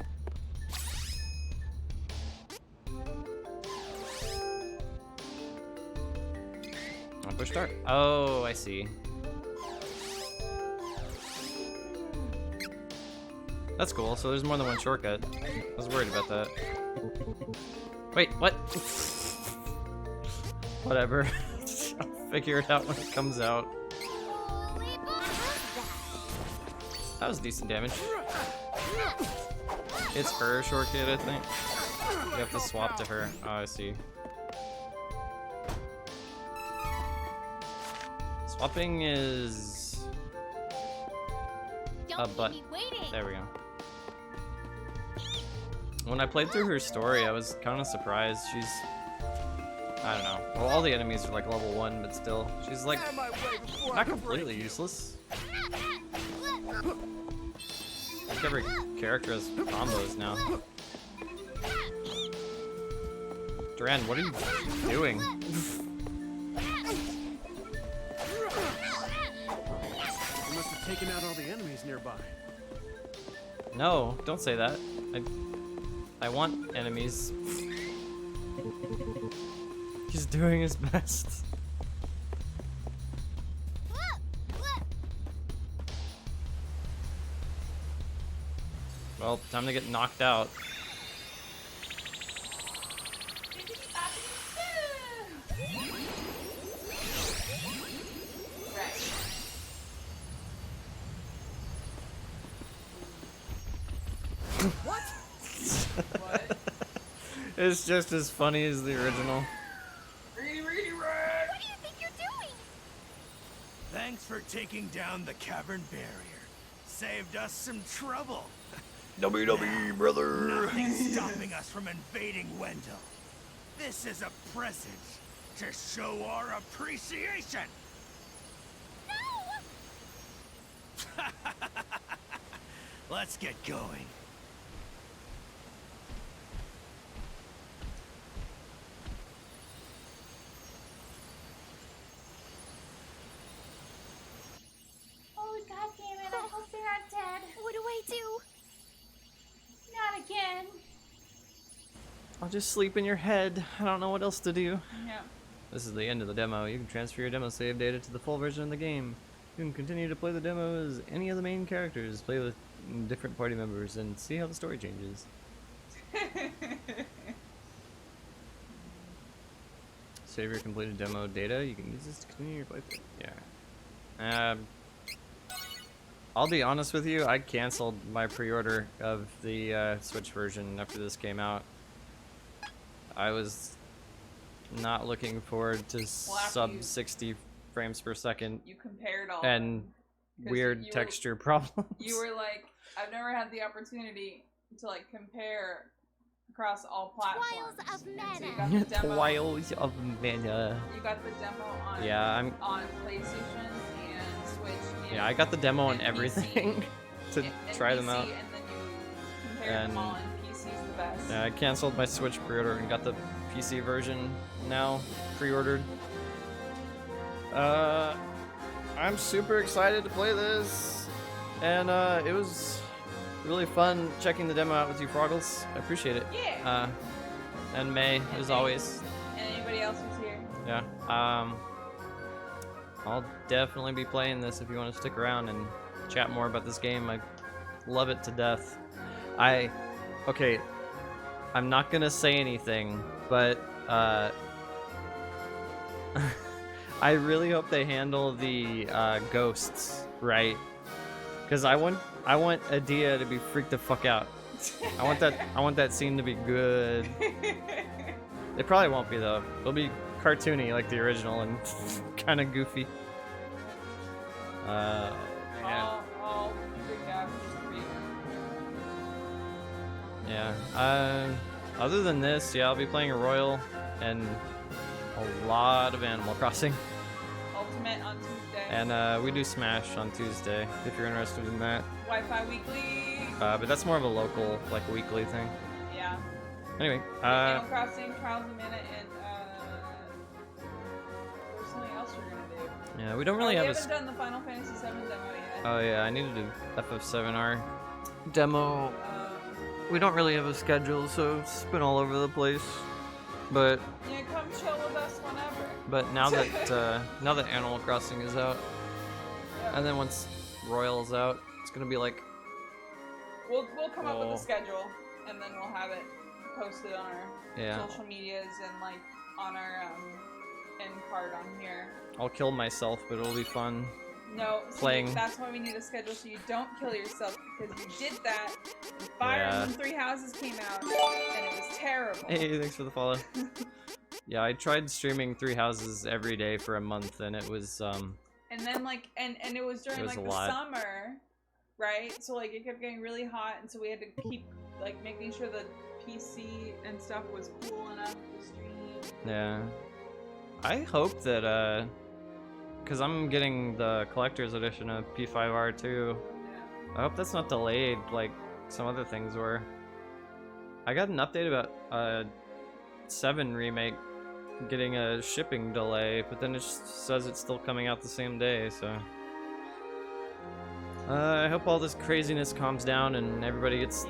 I'll push start. Oh, I see. That's cool. So there's more than one shortcut. I was worried about that. Wait, what? Whatever. I'll figure it out when it comes out. That was decent damage. It's her shortcut, I think. You have to swap to her. Oh, I see. Swapping is a button. There we go. When I played through her story, I was kind of surprised. She's, I don't know. Well, all the enemies are like level 1, but still, she's like not completely useless. Like every character has combos now. Duran, what are you doing?
You must have taken out all the enemies nearby.
No, don't say that. I want enemies. He's doing his best. Well, time to get knocked out.
What?
It's just as funny as the original.
What do you think you're doing?
Thanks for taking down the cavern barrier. Saved us some trouble.
WWE, brother.
Nothing's stopping us from invading Wendell. This is a present to show our appreciation. No! Let's get going.
Oh, God damn it. I hope they're not dead.
What do I do?
Not again.
I'll just sleep in your head. I don't know what else to do.
Yeah.
This is the end of the demo. You can transfer your demo save data to the full version of the game. You can continue to play the demo as any of the main characters, play with different party members, and see how the story changes. Save your completed demo data. You can use this to continue your playthrough. Yeah. I'll be honest with you. I canceled my pre-order of the Switch version after this came out. I was not looking forward to sub 60 frames per second.
You compared all
and weird texture problems.
You were like, I've never had the opportunity to like compare across all platforms.
Trials of Mana.
So you got the demo.
Trials of Mana.
You got the demo on on PlayStation and Switch. And
Yeah, I got the demo on everything to try them out.
And then you compared them all, and PC's the best.
Yeah, I canceled my Switch pre-order and got the PC version now pre-ordered. I'm super excited to play this, and it was really fun checking the demo out with you, Froggles. I appreciate it.
Yeah.
And May, as always.
And anybody else who's here.
Yeah. I'll definitely be playing this if you want to stick around and chat more about this game. I love it to death. Okay, I'm not gonna say anything, but I really hope they handle the ghosts right, because I want Adia to be freaked the fuck out. I want that scene to be good. It probably won't be though. It'll be cartoony like the original and kind of goofy.
All freaked out just for you.
Yeah. Other than this, yeah, I'll be playing a Royal and a lot of Animal Crossing.
Ultimate on Tuesday.
And we do Smash on Tuesday if you're interested in that.
Wi-Fi weekly.
But that's more of a local, like, weekly thing.
Yeah.
Anyway,
Animal Crossing, Trials of Mana, and there's something else we're gonna do.
yeah, we don't really have
We haven't done the Final Fantasy VII demo yet.
Oh yeah, I need to do FF7R demo. We don't really have a schedule, so it's been all over the place. But
Yeah, come chill with us whenever.
but now that Animal Crossing is out, and then once Royal's out, it's gonna be like
We'll come up with a schedule, and then we'll have it posted on our social medias and like on our end card on here.
I'll kill myself, but it'll be fun.
No, see,
playing.
that's why we need a schedule so you don't kill yourself, because you did that. And Fire Emblem Three Houses came out, and it was terrible.
Hey, thanks for the follow. Yeah, I tried streaming Three Houses every day for a month, and it was
And then like and it was during like the summer, right? So like it kept getting really hot, and so we had to keep like making sure the PC and stuff was cool enough to stream.
Yeah. I hope that because I'm getting the collector's edition of P5R too. I hope that's not delayed like some other things were. I got an update about 7 remake getting a shipping delay, but then it just says it's still coming out the same day, so I hope all this craziness calms down and everybody gets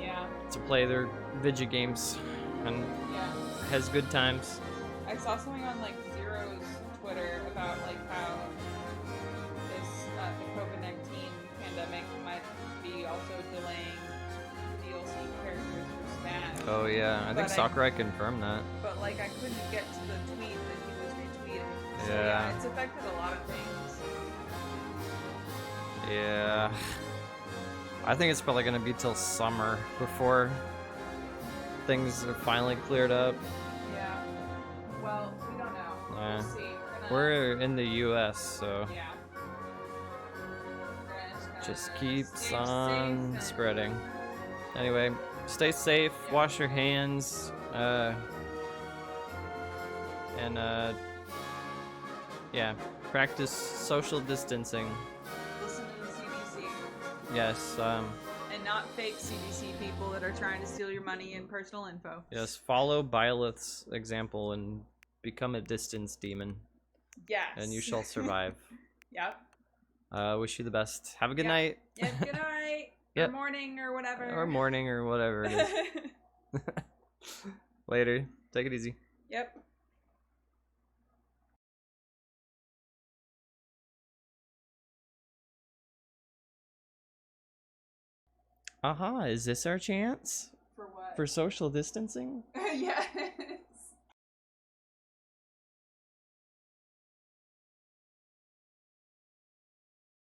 to play their video games and has good times.
I saw something on like Zero's Twitter about like how this the COVID-19 pandemic might be also delaying DLC characters for Smash.
Oh yeah, I think
But
Sakurai confirmed that.
But like I couldn't get to the tweet that he was retweeting. So
Yeah.
it's affected a lot of things.
Yeah. I think it's probably gonna be till summer before things are finally cleared up.
Yeah. Well, we don't know.
Yeah.
We'll see.
We're in the US, so
Yeah.
just keeps on spreading. Anyway, stay safe, wash your hands, and yeah, practice social distancing.
Listen to the CDC.
Yes,
And not fake CDC people that are trying to steal your money and personal info.
yes, follow Byleth's example and become a distance demon.
Yes.
And you shall survive.
Yep.
Wish you the best. Have a good
Yep.
night.
Yep. Good night.
Yep.
Or morning or whatever.
Or morning or whatever it is. Later. Take it easy.
Yep.
Aha, is this our chance?
For what?
For social distancing?
Yeah.